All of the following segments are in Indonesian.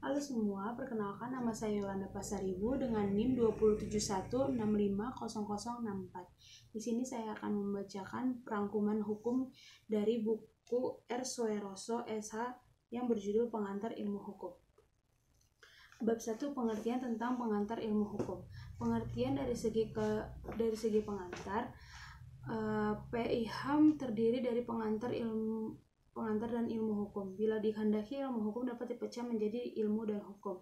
Halo semua, perkenalkan nama saya Yolanda Pasaribu dengan NIM 271650064. Di sini saya akan membacakan rangkuman hukum dari buku R. Soeroso SH yang berjudul Pengantar Ilmu Hukum. Bab 1, pengertian tentang pengantar ilmu hukum. Pengertian dari segi pengantar, PIHAM terdiri dari pengantar dan ilmu hukum. Bila dikehendaki, ilmu hukum dapat dipecah menjadi ilmu dan hukum.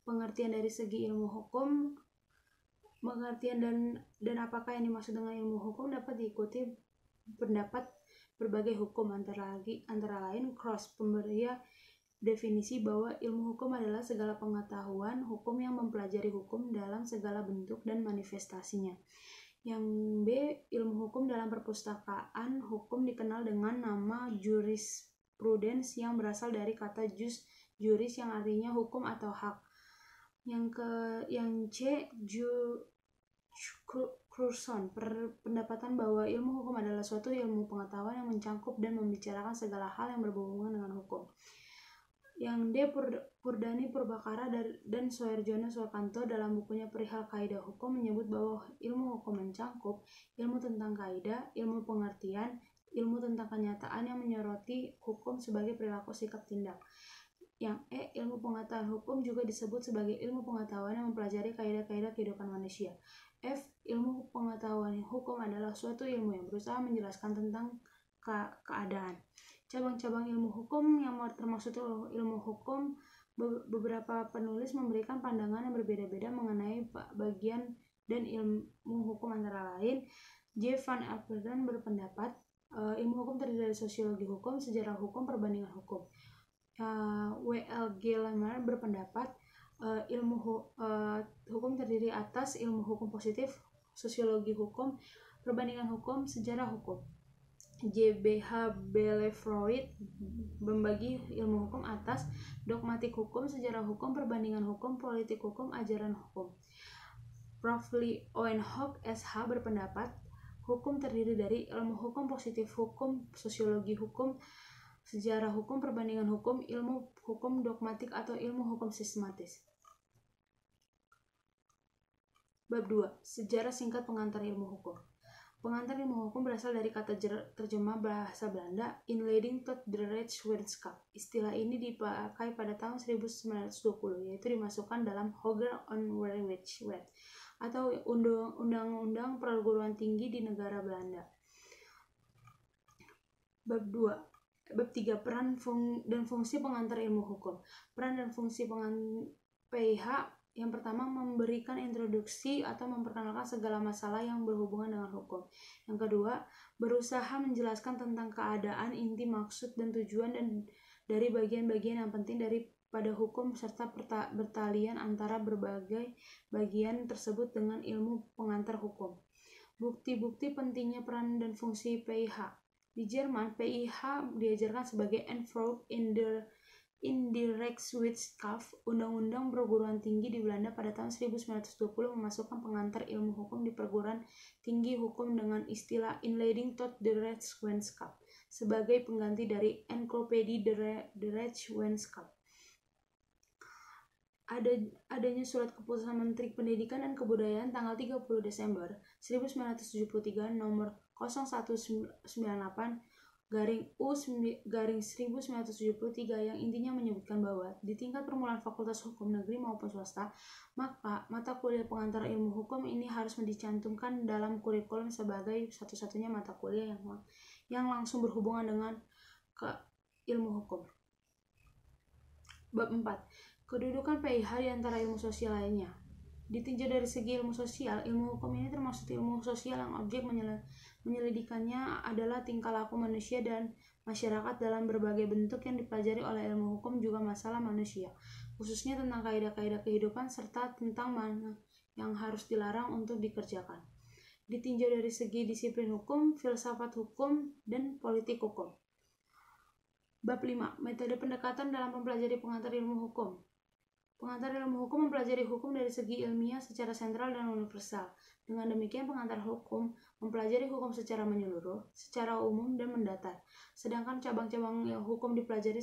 Pengertian dari segi ilmu hukum, pengertian dan apakah yang dimaksud dengan ilmu hukum dapat diikuti pendapat berbagai hukum, antara lain Cross pemberi definisi bahwa ilmu hukum adalah segala pengetahuan hukum yang mempelajari hukum dalam segala bentuk dan manifestasinya. Yang B, ilmu hukum dalam perpustakaan hukum dikenal dengan nama jurisprudence yang berasal dari kata juris yang artinya hukum atau hak. Yang C, Curson, pendapatan bahwa ilmu hukum adalah suatu ilmu pengetahuan yang mencangkup dan membicarakan segala hal yang berhubungan dengan hukum. Yang D, Purdani Purbakara dan Soerjono Suakanto dalam bukunya Perihal Kaidah Hukum menyebut bahwa ilmu hukum mencangkup ilmu tentang kaidah, ilmu pengertian, ilmu tentang kenyataan yang menyoroti hukum sebagai perilaku sikap tindak. Yang E, ilmu pengetahuan hukum juga disebut sebagai ilmu pengetahuan yang mempelajari kaidah-kaidah kehidupan manusia. F, ilmu pengetahuan hukum adalah suatu ilmu yang berusaha menjelaskan tentang keadaan. Cabang-cabang ilmu hukum yang termasuk ilmu hukum, beberapa penulis memberikan pandangan yang berbeda-beda mengenai bagian dan ilmu hukum, antara lain J. Van Alperen berpendapat ilmu hukum terdiri dari sosiologi hukum, sejarah hukum, perbandingan hukum. W. L. Gilmer berpendapat ilmu hukum terdiri atas ilmu hukum positif, sosiologi hukum, perbandingan hukum, sejarah hukum. J.B.H. Bellevoet membagi ilmu hukum atas dogmatik hukum, sejarah hukum, perbandingan hukum, politik hukum, ajaran hukum. Prof. Lee Owenhoek SH berpendapat hukum terdiri dari ilmu hukum positif hukum, sosiologi hukum, sejarah hukum, perbandingan hukum, ilmu hukum dogmatik atau ilmu hukum sistematis. Bab 2, sejarah singkat pengantar ilmu hukum. Pengantar ilmu hukum berasal dari kata terjemah bahasa Belanda Inleiding tot de Rechtswetenschap. Istilah ini dipakai pada tahun 1920, yaitu dimasukkan dalam Hoger Onderwijswet atau Undang-Undang Perguruan Tinggi di negara Belanda. Bab 3, peran dan fungsi pengantar ilmu hukum. Peran dan fungsi PIH. Yang pertama, memberikan introduksi atau memperkenalkan segala masalah yang berhubungan dengan hukum. Yang kedua, berusaha menjelaskan tentang keadaan, inti, maksud, dan tujuan dari bagian-bagian yang penting daripada hukum serta bertalian antara berbagai bagian tersebut dengan ilmu pengantar hukum. Bukti-bukti pentingnya peran dan fungsi PIH. Di Jerman, PIH diajarkan sebagai Entwurf in die Rechtswetenschap. Undang-Undang Perguruan Tinggi di Belanda pada tahun 1920 memasukkan pengantar ilmu hukum di perguruan tinggi hukum dengan istilah Inleiding tot de Rechtswetenschap sebagai pengganti dari Encyclopedie de Rechtswetenschap. Adanya surat keputusan Menteri Pendidikan dan Kebudayaan tanggal 30 Desember 1973 nomor 0198/U/1973 yang intinya menyebutkan bahwa di tingkat permulaan fakultas hukum negeri maupun swasta, maka mata kuliah pengantar ilmu hukum ini harus dicantumkan dalam kurikulum sebagai satu-satunya mata kuliah yang langsung berhubungan dengan ilmu hukum. Bab 4, kedudukan PIH di antara ilmu sosial lainnya. Ditinjau dari segi ilmu sosial, ilmu hukum ini termasuk ilmu sosial yang objek menyelidikannya adalah tingkah laku manusia dan masyarakat dalam berbagai bentuk yang dipelajari oleh ilmu hukum, juga masalah manusia, khususnya tentang kaidah-kaidah kehidupan serta tentang mana yang harus dilarang untuk dikerjakan. Ditinjau dari segi disiplin hukum, filsafat hukum, dan politik hukum. Bab 5, metode pendekatan dalam mempelajari pengantar ilmu hukum. Pengantar ilmu hukum mempelajari hukum dari segi ilmiah secara sentral dan universal. Dengan demikian, pengantar hukum mempelajari hukum secara menyeluruh, secara umum, dan mendatar. Sedangkan cabang-cabang hukum dipelajari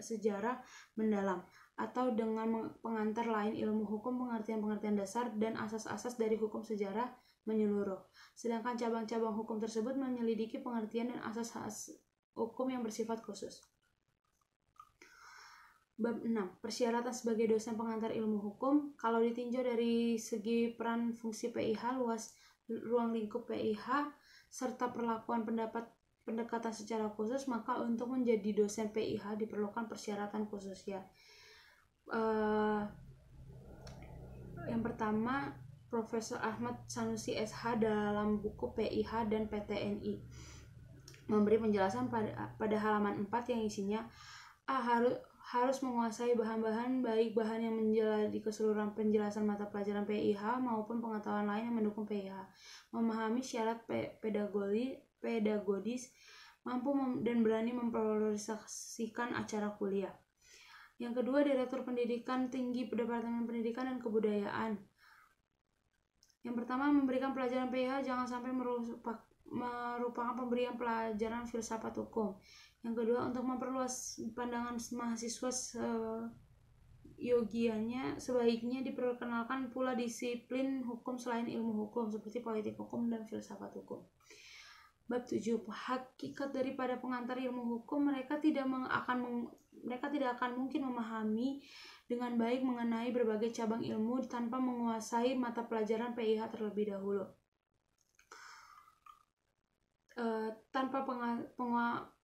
secara mendalam. atau dengan pengantar lain ilmu hukum, pengertian-pengertian dasar, dan asas-asas dari hukum sejarah menyeluruh. Sedangkan cabang-cabang hukum tersebut menyelidiki pengertian dan asas hukum yang bersifat khusus. Bab 6. Persyaratan sebagai dosen pengantar ilmu hukum. Kalau ditinjau dari segi peran fungsi PIH, luas ruang lingkup PIH, serta perlakuan pendekatan secara khusus, maka untuk menjadi dosen PIH diperlukan persyaratan khusus ya. Yang pertama, Profesor Ahmad Sanusi SH dalam buku PIH dan PTNI memberi penjelasan pada halaman 4 yang isinya harus menguasai bahan-bahan, baik bahan yang menjalani keseluruhan penjelasan mata pelajaran PIH maupun pengetahuan lain yang mendukung PIH, memahami syarat pedagogis, mampu dan berani mempriorisasikan acara kuliah. Yang kedua, Direktur Pendidikan Tinggi Departemen Pendidikan dan Kebudayaan. Yang pertama, memberikan pelajaran PIH jangan sampai merupakan pemberian pelajaran filsafat hukum. Yang kedua, untuk memperluas pandangan mahasiswa yogianya, sebaiknya diperkenalkan pula disiplin hukum selain ilmu hukum seperti politik hukum dan filsafat hukum. Bab 7. Hakikat daripada pengantar ilmu hukum, mereka tidak akan mungkin memahami dengan baik mengenai berbagai cabang ilmu tanpa menguasai mata pelajaran PIH terlebih dahulu. Tanpa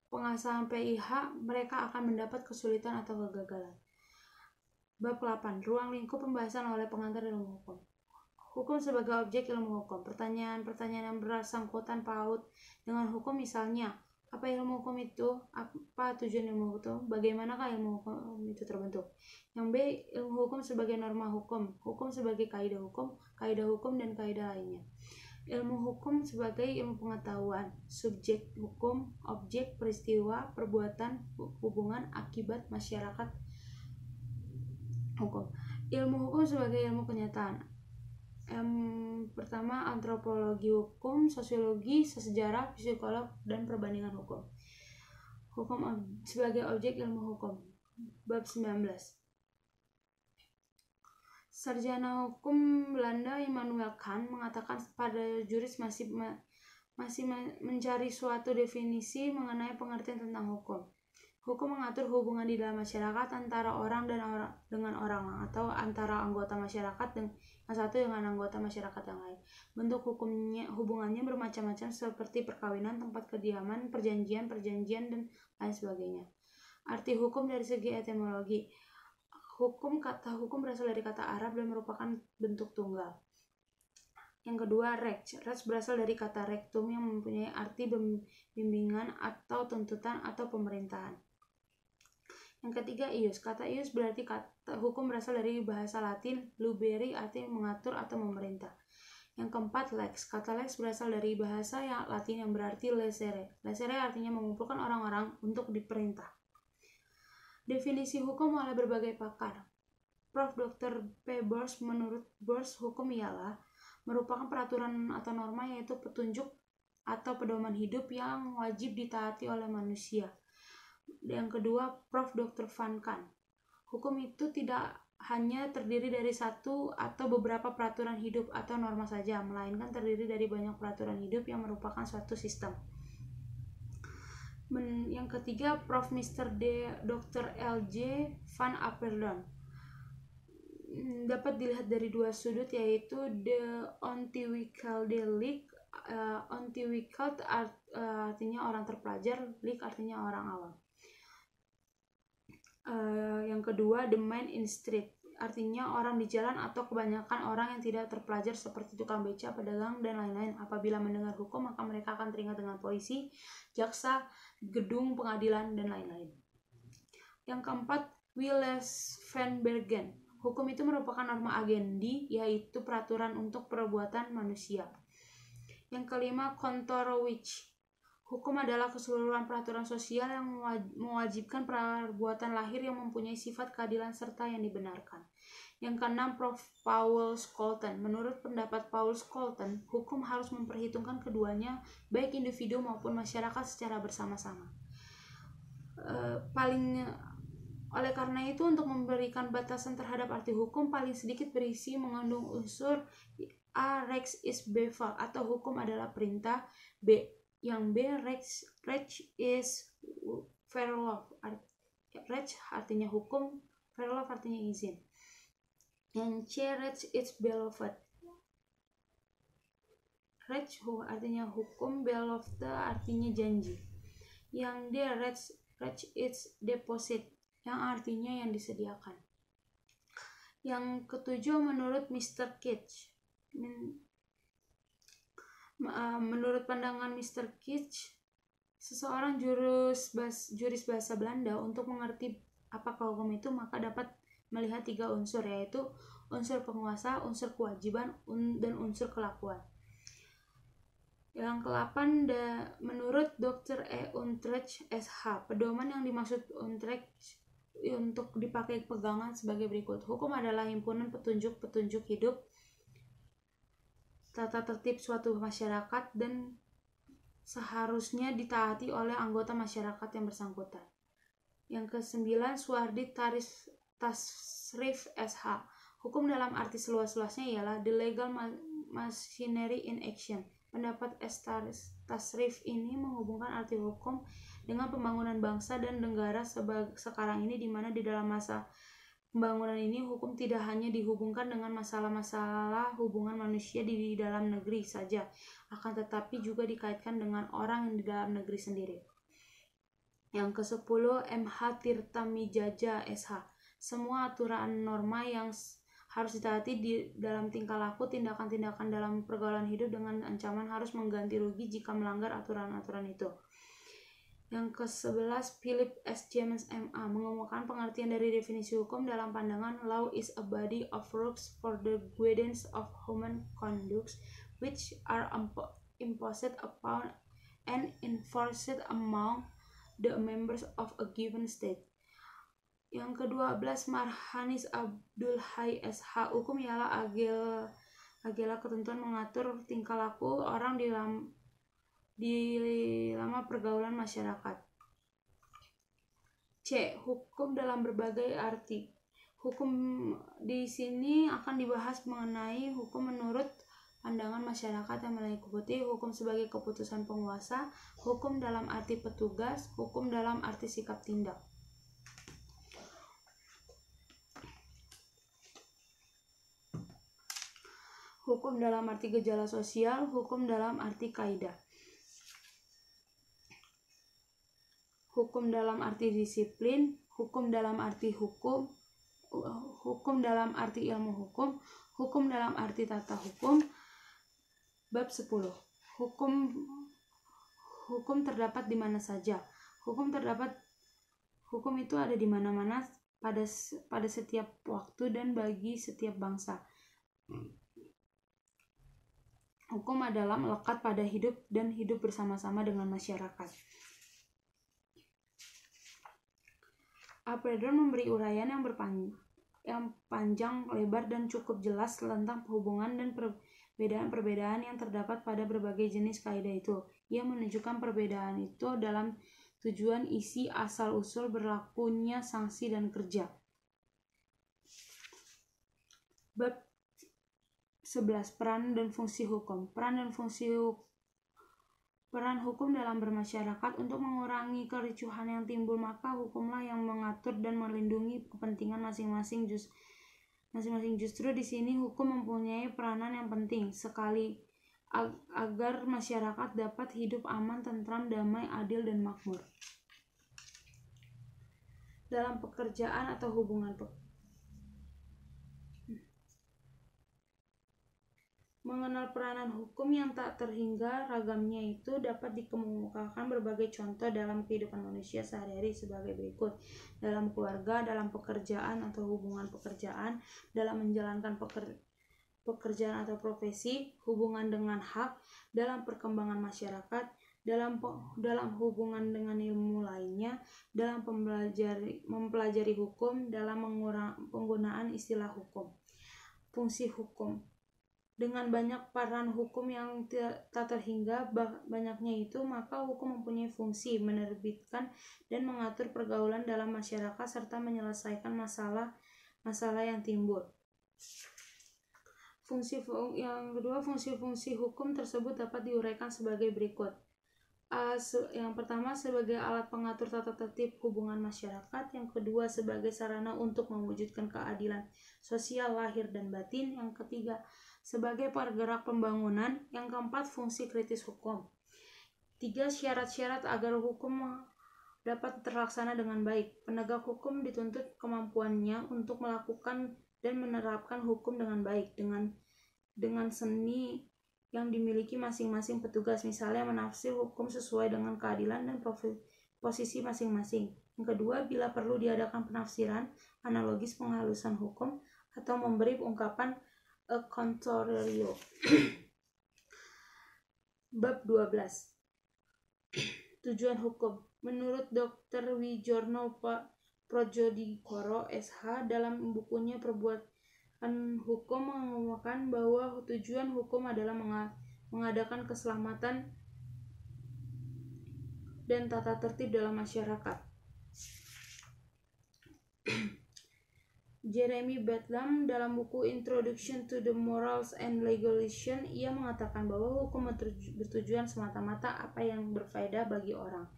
penguasaan PIH, mereka akan mendapat kesulitan atau kegagalan. Bab 8. Ruang lingkup pembahasan oleh pengantar ilmu hukum. Hukum sebagai objek ilmu hukum. Pertanyaan-pertanyaan yang bersangkutan paut dengan hukum, misalnya, apa ilmu hukum itu? Apa tujuan ilmu hukum? Bagaimanakah ilmu hukum itu terbentuk? Yang B. Ilmu hukum sebagai norma hukum. Hukum sebagai kaidah hukum, dan kaidah lainnya. Ilmu hukum sebagai ilmu pengetahuan, subjek hukum, objek, peristiwa, perbuatan, hubungan, akibat, masyarakat hukum. Ilmu hukum sebagai ilmu kenyataan. Pertama, antropologi hukum, sosiologi, sejarah, psikolog, dan perbandingan hukum. Hukum sebagai objek ilmu hukum. Bab 19. Sarjana hukum Belanda Immanuel Kant mengatakan pada juris masih mencari suatu definisi mengenai pengertian tentang hukum. Hukum mengatur hubungan di dalam masyarakat antara orang dengan orang, atau antara anggota masyarakat yang satu dengan anggota masyarakat yang lain. Bentuk hubungannya bermacam-macam seperti perkawinan, tempat kediaman, perjanjian, dan lain sebagainya. Arti hukum dari segi etimologi. Kata hukum berasal dari kata Arab dan merupakan bentuk tunggal. Yang kedua, rex. Rex berasal dari kata rectum yang mempunyai arti bimbingan atau tuntutan atau pemerintahan. Yang ketiga, ius. Kata ius berarti kata hukum berasal dari bahasa Latin luberi, arti mengatur atau memerintah. Yang keempat, lex. Kata lex berasal dari bahasa Latin yang berarti lesere. Lesere artinya mengumpulkan orang-orang untuk diperintah. Definisi hukum oleh berbagai pakar. Prof. Dr. P. Bors, menurut Bors, hukum ialah merupakan peraturan atau norma, yaitu petunjuk atau pedoman hidup yang wajib ditaati oleh manusia. Yang kedua, Prof. Dr. Van Kant, hukum itu tidak hanya terdiri dari satu atau beberapa peraturan hidup atau norma saja, melainkan terdiri dari banyak peraturan hidup yang merupakan suatu sistem. Yang ketiga, Prof. Mr. Dr. L.J. Van Apeldoorn, dapat dilihat dari dua sudut, yaitu the ontwikkelde ontwikkeld artinya orang terpelajar, leek artinya orang awam. Yang kedua, the man in street, artinya orang di jalan atau kebanyakan orang yang tidak terpelajar seperti tukang beca, pedagang, dan lain-lain. Apabila mendengar hukum, maka mereka akan teringat dengan polisi, jaksa, gedung pengadilan, dan lain-lain. Yang keempat, Willes van Bergen, hukum itu merupakan norma agendi, yaitu peraturan untuk perbuatan manusia. Yang kelima, Kantorowicz, hukum adalah keseluruhan peraturan sosial yang mewajibkan perbuatan lahir yang mempunyai sifat keadilan serta yang dibenarkan. Yang keenam, Prof. Paul Scholten, menurut pendapat Paul Scholten, hukum harus memperhitungkan keduanya, baik individu maupun masyarakat secara bersama-sama. Oleh karena itu, untuk memberikan batasan terhadap arti hukum, paling sedikit berisi mengandung unsur A. Rex is bevel, atau hukum adalah perintah. B. Yang B. Rex is verlof. Rex artinya hukum, verlof artinya izin. Yang C. Rex is beloved. Rex artinya hukum, beloved artinya janji. Yang D. Rex is deposit, yang artinya yang disediakan. Yang ketujuh, menurut Mr. Kitch. Menurut pandangan Mr. Kitch, seseorang juris bahasa Belanda untuk mengerti apakah hukum itu, maka dapat melihat 3 unsur, yaitu unsur penguasa, unsur kewajiban, dan unsur kelakuan. Yang ke-8, menurut Dr. E. Utrecht SH, pedoman yang dimaksud Utrecht untuk dipakai pegangan sebagai berikut. Hukum adalah himpunan petunjuk-petunjuk hidup, tata tertib suatu masyarakat, dan seharusnya ditaati oleh anggota masyarakat yang bersangkutan. Yang ke-9, Suhardi Tasrif SH, hukum dalam arti seluas-luasnya ialah the legal machinery in action. Pendapat Tasrif ini menghubungkan arti hukum dengan pembangunan bangsa dan negara sekarang ini, di mana di dalam masa pembangunan ini hukum tidak hanya dihubungkan dengan masalah-masalah hubungan manusia di dalam negeri saja, akan tetapi juga dikaitkan dengan orang yang di dalam negeri sendiri. Yang ke-10, MH Tirtamijaja SH, semua aturan norma yang harus ditaati di dalam tingkah laku, tindakan-tindakan dalam pergaulan hidup dengan ancaman harus mengganti rugi jika melanggar aturan-aturan itu. Yang ke-11, Philip S. James MA mengemukakan pengertian dari definisi hukum dalam pandangan law is a body of rules for the guidance of human conduct which are imposed upon and enforced among the members of a given state. Yang ke-12, Marhanis Abdul Hai SH, hukum ialah agela ketentuan mengatur tingkah laku orang di lama pergaulan masyarakat. C. Hukum dalam berbagai arti. Hukum di sini akan dibahas mengenai hukum menurut pandangan masyarakat yang meliputi hukum sebagai keputusan penguasa, hukum dalam arti petugas, hukum dalam arti sikap tindak. Hukum dalam arti gejala sosial, hukum dalam arti kaidah. Hukum dalam arti disiplin, hukum dalam arti hukum, hukum dalam arti ilmu hukum, hukum dalam arti tata hukum. Bab 10. Hukum terdapat di mana saja. Hukum itu ada di mana-mana pada setiap waktu dan bagi setiap bangsa. Hukum adalah melekat pada hidup dan hidup bersama-sama dengan masyarakat. Apredon memberi uraian yang panjang, lebar, dan cukup jelas tentang hubungan dan perbedaan-perbedaan yang terdapat pada berbagai jenis kaidah itu. Ia menunjukkan perbedaan itu dalam tujuan, isi, asal-usul, berlakunya sanksi, dan kerja. Bab 11. Peran dan fungsi hukum. Peran hukum dalam bermasyarakat. Untuk mengurangi kericuhan yang timbul, maka hukumlah yang mengatur dan melindungi kepentingan masing-masing. Justru di sini hukum mempunyai peranan yang penting sekali agar masyarakat dapat hidup aman, tentram, damai, adil, dan makmur. Dalam pekerjaan atau hubungan mengenal peranan hukum yang tak terhingga ragamnya itu dapat dikemukakan berbagai contoh dalam kehidupan manusia sehari-hari sebagai berikut. Dalam keluarga, dalam pekerjaan atau hubungan pekerjaan, dalam menjalankan pekerjaan atau profesi, hubungan dengan hak, dalam perkembangan masyarakat, dalam hubungan dengan ilmu lainnya, dalam mempelajari hukum, dalam penggunaan istilah hukum. Fungsi hukum. Dengan banyak peran hukum yang tak terhingga banyaknya itu, maka hukum mempunyai fungsi menerbitkan dan mengatur pergaulan dalam masyarakat serta menyelesaikan masalah yang timbul. Yang kedua, fungsi-fungsi hukum tersebut dapat diuraikan sebagai berikut. Yang pertama, sebagai alat pengatur tata tertib hubungan masyarakat. Yang kedua, sebagai sarana untuk mewujudkan keadilan sosial lahir dan batin. Yang ketiga, sebagai penggerak pembangunan. Yang keempat, fungsi kritis hukum. 3. Syarat-syarat agar hukum dapat terlaksana dengan baik. Penegak hukum dituntut kemampuannya untuk melakukan dan menerapkan hukum dengan baik dengan seni yang dimiliki masing-masing petugas, misalnya menafsir hukum sesuai dengan keadilan dan posisi masing-masing. Yang kedua, bila perlu diadakan penafsiran analogis penghalusan hukum atau memberi ungkapan a contrario. Bab 12. Tujuan hukum. Menurut Dr. Wijorno Prodjodikoro SH dalam bukunya Hukum mengumumkan bahwa tujuan hukum adalah mengadakan keselamatan dan tata tertib dalam masyarakat. Jeremy Bentham dalam buku Introduction to the Morals and Legislation, ia mengatakan bahwa hukum bertujuan semata-mata apa yang berfaedah bagi orang.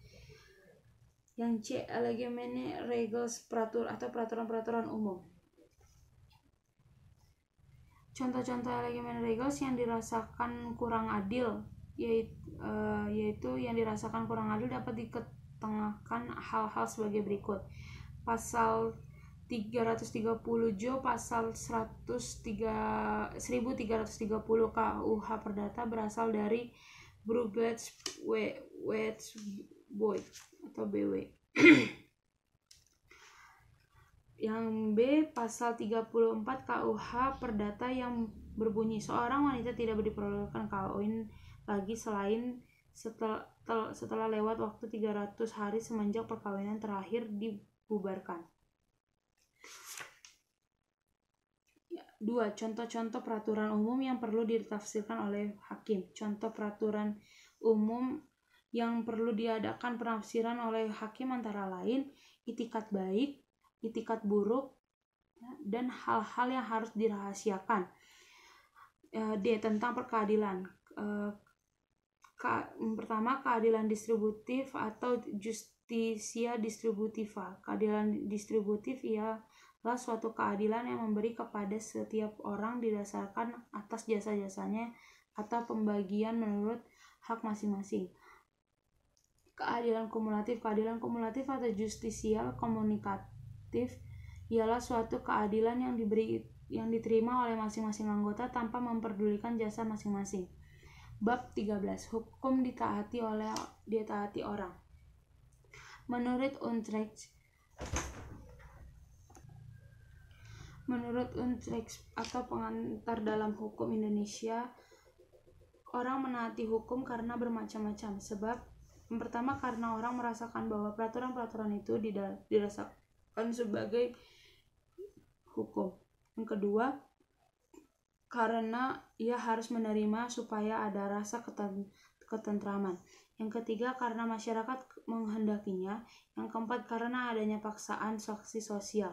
Yang C. Allgemeine Regels atau peraturan-peraturan umum. Contoh-contoh Allgemeine Regels yang dirasakan kurang adil, yaitu yang dirasakan kurang adil dapat diketengahkan hal-hal sebagai berikut. Pasal 330 Jo, pasal 1330 KUH Perdata berasal dari Brugge-Wetteboy atau BW. Yang B, pasal 34 KUH Perdata yang berbunyi seorang wanita tidak diperbolehkan kawin lagi selain setelah lewat waktu 300 hari semenjak perkawinan terakhir dibubarkan. 2. Contoh-contoh peraturan umum yang perlu ditafsirkan oleh hakim. Contoh peraturan umum yang perlu diadakan penafsiran oleh hakim antara lain itikat baik, itikat buruk, dan hal-hal yang harus dirahasiakan. D. Tentang perkeadilan. Pertama, keadilan distributif atau justisia distributiva. Keadilan distributif ialah suatu keadilan yang memberi kepada setiap orang didasarkan atas jasa-jasanya atau pembagian menurut hak masing-masing. Keadilan kumulatif. Keadilan kumulatif atau justisia komunikatif ialah suatu keadilan yang diterima oleh masing-masing anggota tanpa memperdulikan jasa masing-masing. Bab 13. Hukum ditaati orang. Menurut Utrecht atau pengantar dalam hukum Indonesia, orang menaati hukum karena bermacam-macam sebab. Yang pertama, karena orang merasakan bahwa peraturan-peraturan itu dirasakan sebagai hukum. Yang kedua, karena ia harus menerima supaya ada rasa ketentraman. Yang ketiga, karena masyarakat menghendakinya. Yang keempat, karena adanya paksaan sanksi sosial.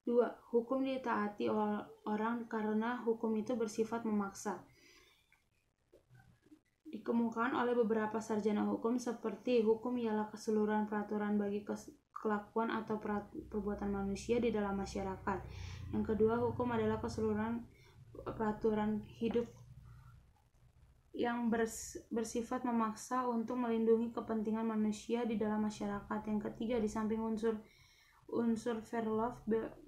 2. Hukum ditaati orang karena hukum itu bersifat memaksa. Dikemukakan oleh beberapa sarjana hukum seperti hukum ialah keseluruhan peraturan bagi kelakuan atau perbuatan manusia di dalam masyarakat. Yang kedua, hukum adalah keseluruhan peraturan hidup yang bersifat memaksa untuk melindungi kepentingan manusia di dalam masyarakat. Yang ketiga, di samping unsur Verlof,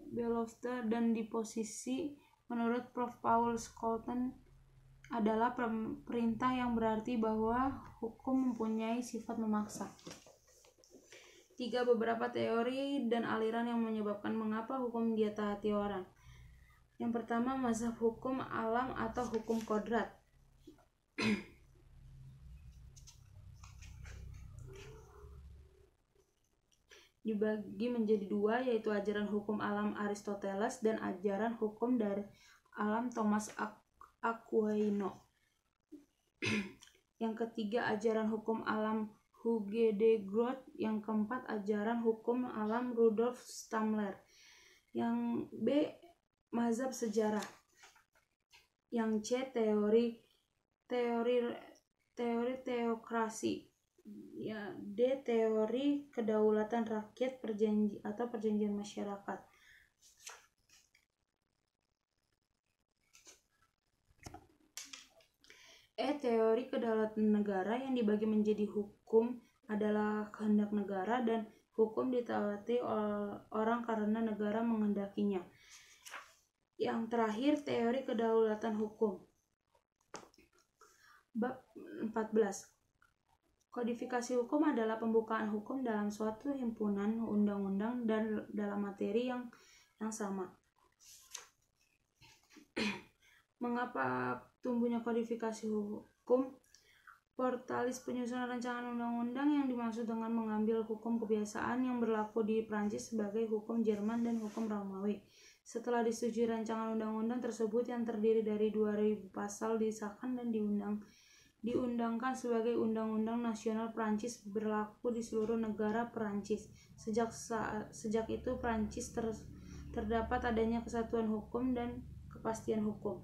Belofte, dan disposisi, menurut Prof. Paul Scholten adalah perintah yang berarti bahwa hukum mempunyai sifat memaksa. 3. Beberapa teori dan aliran yang menyebabkan mengapa hukum ditaati orang. Yang pertama, mazhab hukum alam atau hukum kodrat. Dibagi menjadi dua, yaitu ajaran hukum alam Aristoteles dan ajaran hukum dari alam Thomas Aquino. Yang ketiga, ajaran hukum alam Hugo de Groot. Yang keempat, ajaran hukum alam Rudolf Stamler. Yang B, mazhab sejarah. Yang C, teori teokrasi. Ya, D, teori kedaulatan rakyat perjanjian masyarakat. Teori kedaulatan negara. Yang dibagi menjadi hukum adalah kehendak negara dan hukum ditaati orang karena negara menghendakinya. Yang terakhir, teori kedaulatan hukum. Bab 14. Kodifikasi hukum adalah pembukaan hukum dalam suatu himpunan undang-undang dan dalam materi yang sama. Mengapa tumbuhnya kodifikasi hukum? Portalis penyusunan rancangan undang-undang yang dimaksud dengan mengambil hukum kebiasaan yang berlaku di Prancis sebagai hukum Jerman dan hukum Romawi. Setelah disetujui rancangan undang-undang tersebut yang terdiri dari 2000 pasal disahkan dan diundangkan sebagai undang-undang nasional Prancis berlaku di seluruh negara Prancis. Sejak itu Prancis terdapat adanya kesatuan hukum dan kepastian hukum.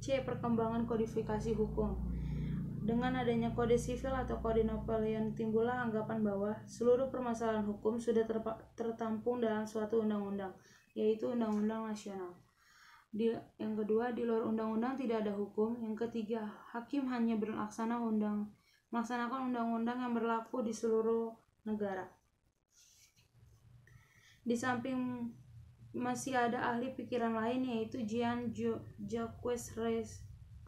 C. Perkembangan kodifikasi hukum. Dengan adanya kode sivil atau kode Napoleon, timbullah anggapan bahwa seluruh permasalahan hukum sudah tertampung dalam suatu undang-undang, yaitu undang-undang nasional. Yang kedua, di luar undang-undang tidak ada hukum. Yang ketiga, hakim hanya melaksanakan undang-undang yang berlaku di seluruh negara. Di samping masih ada ahli pikiran lain, yaitu Jean-Jacques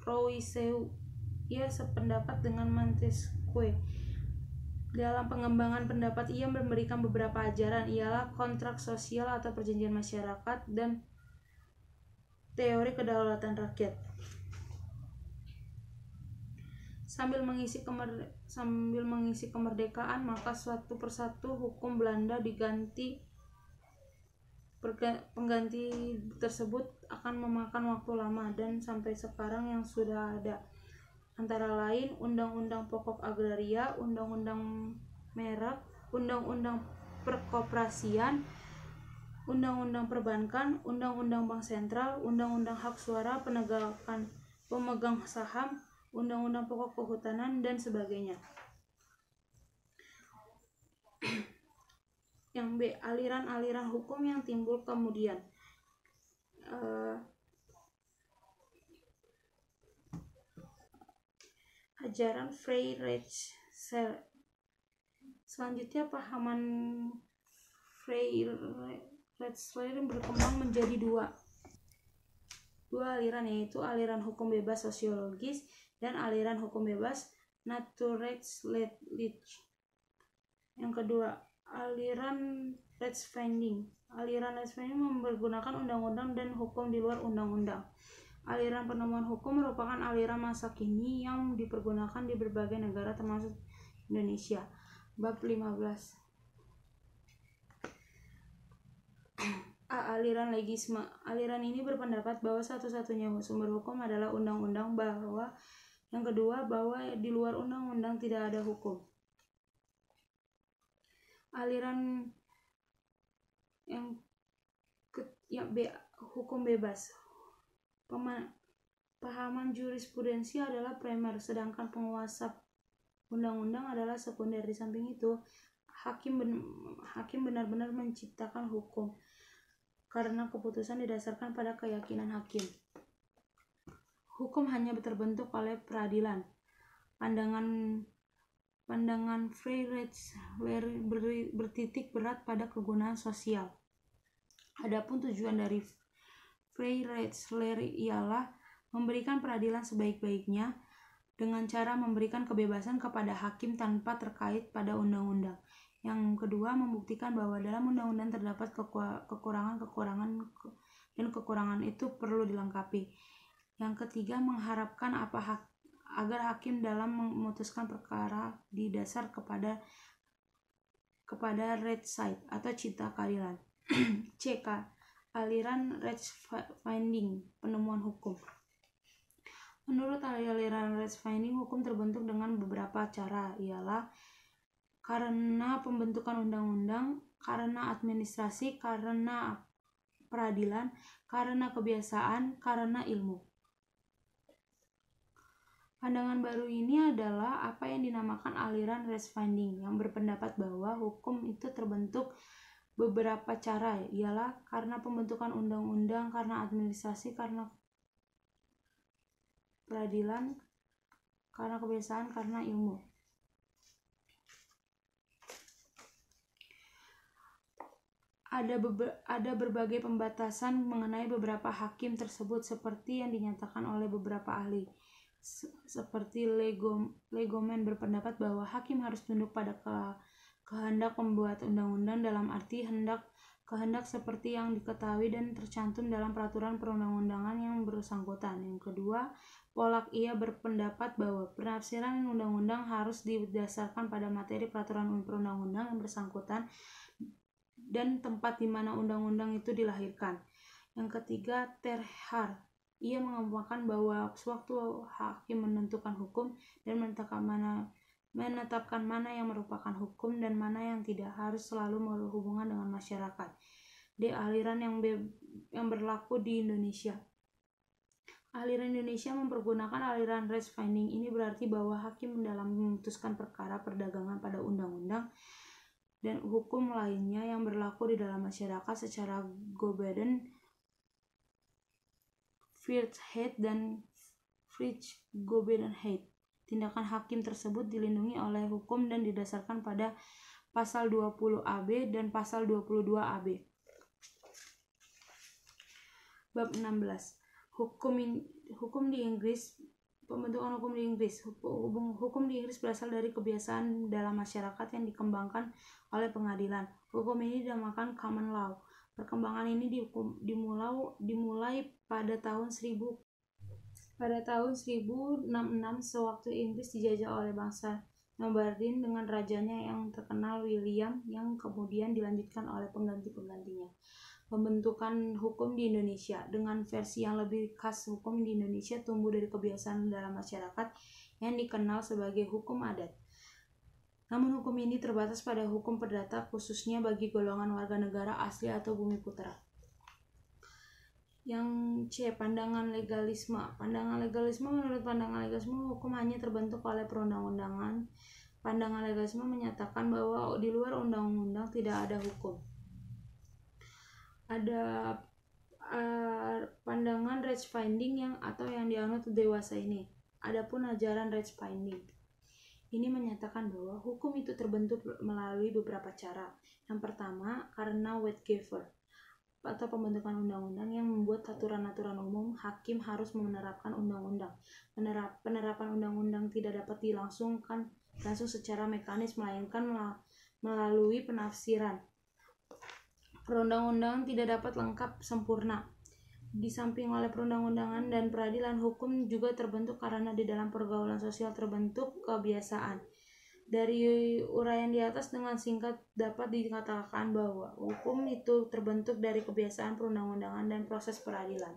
Rousseau. Ia sependapat dengan Montesquieu. Dalam pengembangan pendapat, ia memberikan beberapa ajaran, ialah kontrak sosial atau perjanjian masyarakat dan teori kedaulatan rakyat. Sambil mengisi kemerdekaan, maka suatu persatu hukum Belanda diganti. Pengganti tersebut akan memakan waktu lama dan sampai sekarang yang sudah ada, antara lain Undang-Undang Pokok Agraria, Undang-Undang Merek, Undang-Undang Perkoperasian, Undang-Undang Perbankan, Undang-Undang Bank Sentral, Undang-Undang Hak Suara Pemegang Saham, Undang-Undang Pokok Kehutanan, dan sebagainya. Yang B. Aliran-aliran hukum yang timbul kemudian. Ajaran Freirechtslehre. Selanjutnya, pahaman Freirechtslehre berkembang menjadi dua aliran, yaitu aliran hukum bebas sosiologis dan aliran hukum bebas Naturrechtslehre. Yang kedua, aliran Rechtsfinding. Aliran Rechtsfinding mempergunakan undang-undang dan hukum di luar undang-undang. Aliran penemuan hukum merupakan aliran masa kini yang dipergunakan di berbagai negara termasuk Indonesia. Bab 15. A. Aliran legisme. Aliran ini berpendapat bahwa satu-satunya sumber hukum adalah undang-undang, yang kedua bahwa di luar undang-undang tidak ada hukum. Aliran yang B. Hukum bebas. Pahaman jurisprudensi adalah primer, sedangkan penguasa undang-undang adalah sekunder. Di samping itu, hakim benar-benar menciptakan hukum karena keputusan didasarkan pada keyakinan hakim. Hukum hanya terbentuk oleh peradilan. Pandangan Freirechtslehre bertitik berat pada kegunaan sosial. Adapun tujuan dari Freirechtslehre ialah memberikan peradilan sebaik-baiknya dengan cara memberikan kebebasan kepada hakim tanpa terkait pada undang-undang. Yang kedua, membuktikan bahwa dalam undang-undang terdapat kekurangan dan kekurangan itu perlu dilengkapi. Yang ketiga, mengharapkan agar hakim dalam memutuskan perkara didasar kepada Rechtsstaat atau cipta keadilan. CK. aliran Rachfinding, penemuan hukum. Menurut aliran Rachfinding, hukum terbentuk dengan beberapa cara, ialah karena pembentukan undang-undang, karena administrasi, karena peradilan, karena kebiasaan, karena ilmu. Pandangan baru ini adalah apa yang dinamakan aliran Rachfinding, yang berpendapat bahwa hukum itu terbentuk beberapa cara, ialah karena pembentukan undang-undang, karena administrasi, karena peradilan, karena kebiasaan, karena ilmu. Ada berbagai pembatasan mengenai beberapa hakim tersebut, seperti yang dinyatakan oleh beberapa ahli. Seperti Legomen berpendapat bahwa hakim harus tunduk pada kehendak pembuat undang-undang, dalam arti kehendak seperti yang diketahui dan tercantum dalam peraturan perundang-undangan yang bersangkutan. Yang kedua, Pollak ia berpendapat bahwa penafsiran undang-undang harus didasarkan pada materi peraturan perundang-undang yang bersangkutan dan tempat di mana undang-undang itu dilahirkan. Yang ketiga, Terhar ia mengemukakan bahwa sewaktu hakim menentukan hukum dan menetapkan mana yang merupakan hukum dan mana yang tidak, harus selalu berhubungan dengan masyarakat. D. Aliran yang berlaku di Indonesia. Aliran Indonesia mempergunakan aliran Rachfinding. Ini berarti bahwa hakim dalam memutuskan perkara perdagangan pada undang-undang dan hukum lainnya yang berlaku di dalam masyarakat secara Gobeden, Vrijheid, dan Vrijgobedenheid. Tindakan hakim tersebut dilindungi oleh hukum dan didasarkan pada pasal 20 AB dan pasal 22 AB. Bab 16. Hukum di Inggris. Pembentukan hukum di Inggris. Hukum di Inggris berasal dari kebiasaan dalam masyarakat yang dikembangkan oleh pengadilan. Hukum ini dinamakan common law. Perkembangan ini dimulai pada tahun 1066 sewaktu Inggris dijajah oleh bangsa Lombardin dengan rajanya yang terkenal William, yang kemudian dilanjutkan oleh pengganti-penggantinya. Pembentukan hukum di Indonesia. Dengan versi yang lebih khas, hukum di Indonesia tumbuh dari kebiasaan dalam masyarakat yang dikenal sebagai hukum adat. Namun hukum ini terbatas pada hukum perdata, khususnya bagi golongan warga negara asli atau bumi putra. Yang C. Pandangan legalisme. Menurut pandangan legalisme, hukum hanya terbentuk oleh perundang-undangan. Pandangan legalisme menyatakan bahwa di luar undang-undang tidak ada hukum. Ada pandangan Rachfinding yang dianut dewasa ini. Adapun ajaran Rachfinding ini menyatakan bahwa hukum itu terbentuk melalui beberapa cara. Yang pertama, karena Wetgever atau pembentukan undang-undang yang membuat aturan-aturan umum, hakim harus menerapkan undang-undang. Penerapan undang-undang tidak dapat langsung secara mekanis, melainkan melalui penafsiran. Perundang-undangan tidak dapat lengkap sempurna. Di samping oleh perundang-undangan dan peradilan, hukum juga terbentuk karena di dalam pergaulan sosial terbentuk kebiasaan. Dari uraian di atas dengan singkat dapat dikatakan bahwa hukum itu terbentuk dari kebiasaan perundang-undangan dan proses peradilan.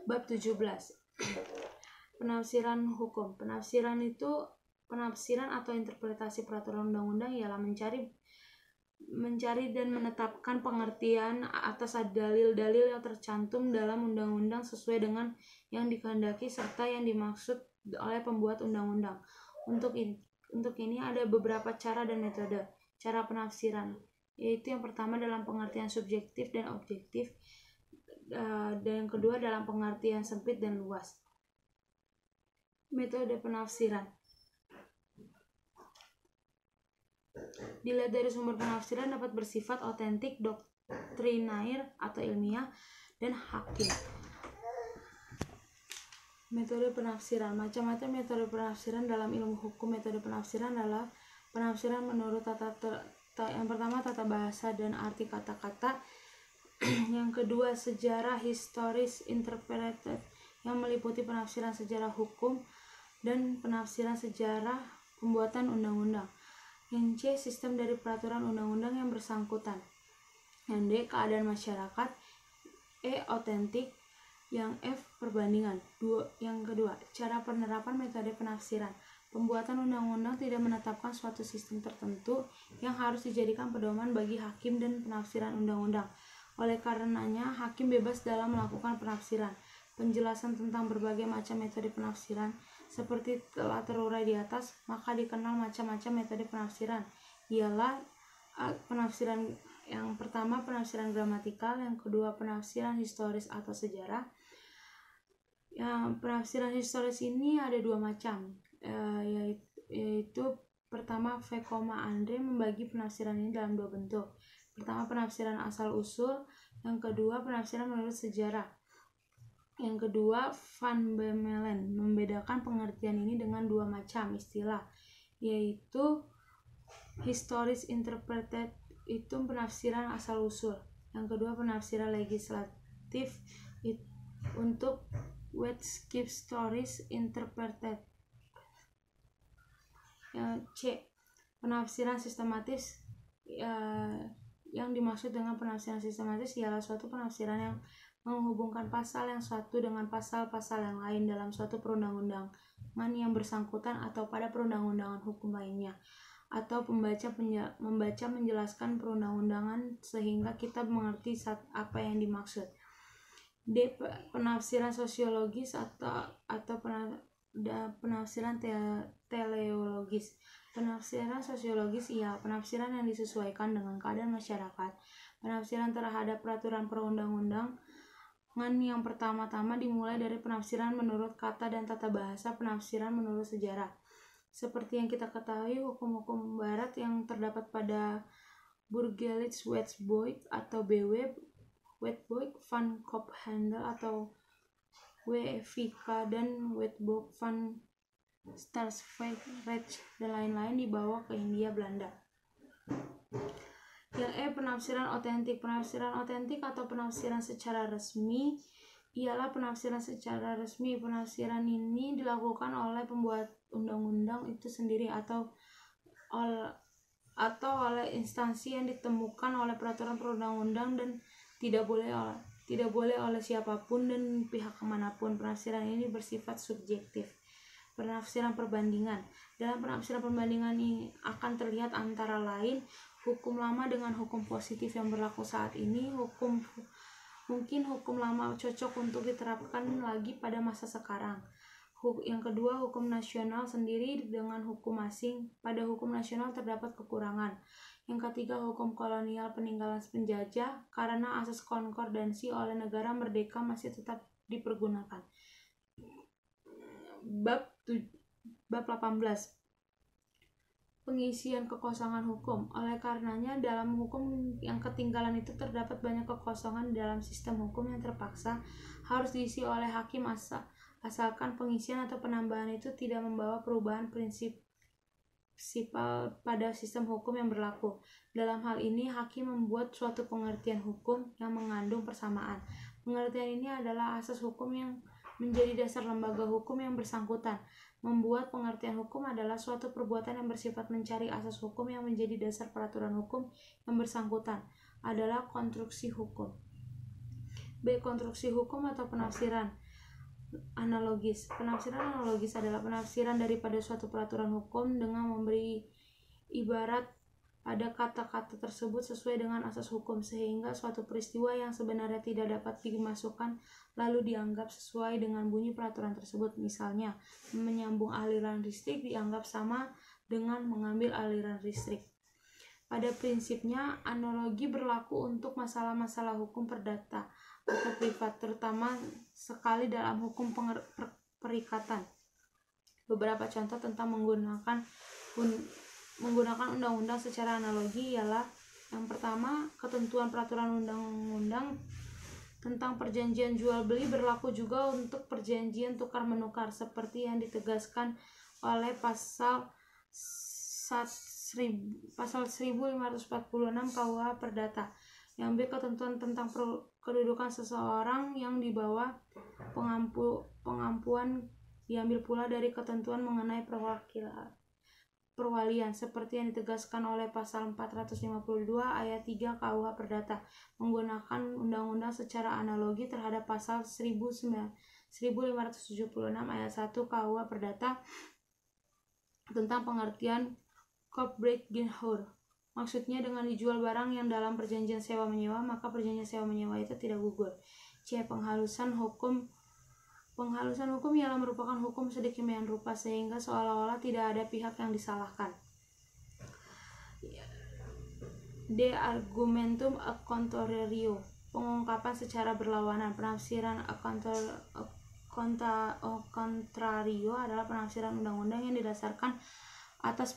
Bab 17. Penafsiran hukum. Penafsiran atau interpretasi peraturan undang-undang ialah mencari dan menetapkan pengertian atas dalil-dalil yang tercantum dalam undang-undang sesuai dengan yang dikehendaki serta yang dimaksud oleh pembuat undang-undang. Untuk ini ada beberapa cara dan metode. Cara penafsiran, yaitu yang pertama dalam pengertian subjektif dan objektif, dan yang kedua dalam pengertian sempit dan luas. Metode penafsiran dilihat dari sumber penafsiran dapat bersifat otentik, doktrinair atau ilmiah, dan hakim. Metode penafsiran. Macam-macam metode penafsiran dalam ilmu hukum. Metode penafsiran adalah penafsiran menurut yang pertama tata bahasa dan arti kata-kata. Yang kedua sejarah, historis interpreted, yang meliputi penafsiran sejarah hukum dan penafsiran sejarah pembuatan undang-undang. Yang C. Sistem dari peraturan undang-undang yang bersangkutan. Yang D, keadaan masyarakat. E, otentik. Yang F, perbandingan. Yang kedua, cara penerapan metode penafsiran. Pembuatan undang-undang tidak menetapkan suatu sistem tertentu yang harus dijadikan pedoman bagi hakim dan penafsiran undang-undang. Oleh karenanya, hakim bebas dalam melakukan penafsiran. Penjelasan tentang berbagai macam metode penafsiran seperti telah terurai di atas, maka dikenal macam-macam metode penafsiran. Ialah penafsiran yang pertama penafsiran gramatikal, yang kedua penafsiran historis atau sejarah. Yang penafsiran historis ini ada dua macam, yaitu pertama V, Andre membagi penafsiran ini dalam dua bentuk. Pertama penafsiran asal-usul, yang kedua penafsiran menurut sejarah. Yang kedua, Van Bemmelen membedakan pengertian ini dengan dua macam istilah, yaitu historis interpreted itu penafsiran asal-usul. Yang kedua penafsiran legislatif untuk Westskip stories interpreted. C, penafsiran sistematis. Yang dimaksud dengan penafsiran sistematis ialah suatu penafsiran yang menghubungkan pasal yang satu dengan pasal-pasal yang lain dalam suatu perundang-undangan yang bersangkutan atau pada perundang-undangan hukum lainnya, atau membaca menjelaskan perundang-undangan sehingga kita mengerti apa yang dimaksud. D, penafsiran sosiologis atau penafsiran teleologis. Penafsiran sosiologis ialah penafsiran yang disesuaikan dengan keadaan masyarakat. Penafsiran terhadap peraturan perundang-undangan yang pertama-tama dimulai dari penafsiran menurut kata dan tata bahasa, penafsiran menurut sejarah. Seperti yang kita ketahui, hukum-hukum barat yang terdapat pada Burgerlich Wetboek atau BW, Wetboek van Kophandel atau WVK, dan Wetboek van Starsveldrecht dan lain-lain dibawa ke Hindia Belanda. Yang E, penafsiran otentik. Penafsiran otentik atau penafsiran secara resmi ialah penafsiran secara resmi. Penafsiran ini dilakukan oleh pembuat undang-undang itu sendiri atau oleh instansi yang ditemukan oleh peraturan perundang-undang dan tidak boleh oleh siapapun dan pihak manapun. Penafsiran ini bersifat subjektif. Penafsiran perbandingan. Dalam penafsiran perbandingan ini akan terlihat antara lain hukum lama dengan hukum positif yang berlaku saat ini. Mungkin hukum lama cocok untuk diterapkan lagi pada masa sekarang. Yang kedua, hukum nasional sendiri dengan hukum asing. Pada hukum nasional terdapat kekurangan. Yang ketiga, hukum kolonial peninggalan penjajah karena asas konkordansi oleh negara merdeka masih tetap dipergunakan. Bab 18. Pengisian kekosongan hukum. Oleh karenanya, dalam hukum yang ketinggalan itu terdapat banyak kekosongan dalam sistem hukum yang terpaksa harus diisi oleh hakim asalkan pengisian atau penambahan itu tidak membawa perubahan prinsipal pada sistem hukum yang berlaku. Dalam hal ini, hakim membuat suatu pengertian hukum yang mengandung persamaan. Pengertian ini adalah asas hukum yang menjadi dasar lembaga hukum yang bersangkutan. Membuat pengertian hukum adalah suatu perbuatan yang bersifat mencari asas hukum yang menjadi dasar peraturan hukum yang bersangkutan. Adalah konstruksi hukum. B, konstruksi hukum atau penafsiran analogis. Penafsiran analogis adalah penafsiran daripada suatu peraturan hukum dengan memberi ibarat pada kata-kata tersebut sesuai dengan asas hukum, sehingga suatu peristiwa yang sebenarnya tidak dapat dimasukkan lalu dianggap sesuai dengan bunyi peraturan tersebut. Misalnya, menyambung aliran listrik dianggap sama dengan mengambil aliran listrik. Pada prinsipnya, analogi berlaku untuk masalah-masalah hukum perdata atau privat, terutama sekali dalam hukum perikatan. Beberapa contoh tentang menggunakan undang-undang secara analogi ialah: yang pertama, ketentuan peraturan undang-undang tentang perjanjian jual beli berlaku juga untuk perjanjian tukar menukar, seperti yang ditegaskan oleh pasal 1546 KUH Perdata. Yang B, ketentuan tentang kedudukan seseorang yang di bawah pengampuan diambil pula dari ketentuan mengenai perwalian seperti yang ditegaskan oleh pasal 452 ayat 3 KUH Perdata, menggunakan undang-undang secara analogi terhadap pasal 1576 ayat 1 KUH Perdata tentang pengertian Kaufbreitgeschäft. Maksudnya dengan dijual barang yang dalam perjanjian sewa-menyewa, maka perjanjian sewa-menyewa itu tidak gugur. C. Penghalusan hukum ialah merupakan hukum sedemikian rupa sehingga seolah-olah tidak ada pihak yang disalahkan. D. Argumentum a contrario, pengungkapan secara berlawanan. Penafsiran a contrario adalah penafsiran undang-undang yang didasarkan atas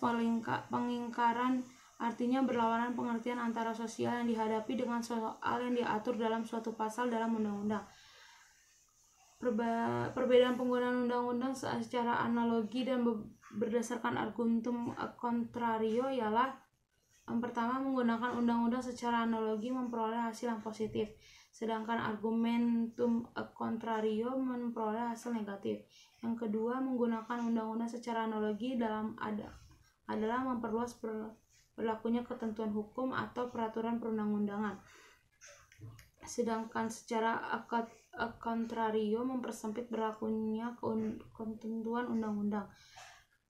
pengingkaran, artinya berlawanan pengertian antara sosial yang dihadapi dengan soal yang diatur dalam suatu pasal dalam undang-undang. Perbedaan penggunaan undang-undang secara analogi dan berdasarkan argumentum a contrario ialah: yang pertama, menggunakan undang-undang secara analogi memperoleh hasil yang positif, sedangkan argumentum a contrario memperoleh hasil negatif. Yang kedua, menggunakan undang-undang secara analogi adalah memperluas berlakunya ketentuan hukum atau peraturan perundang-undangan, sedangkan secara a contrario mempersempit berlakunya ketentuan undang-undang.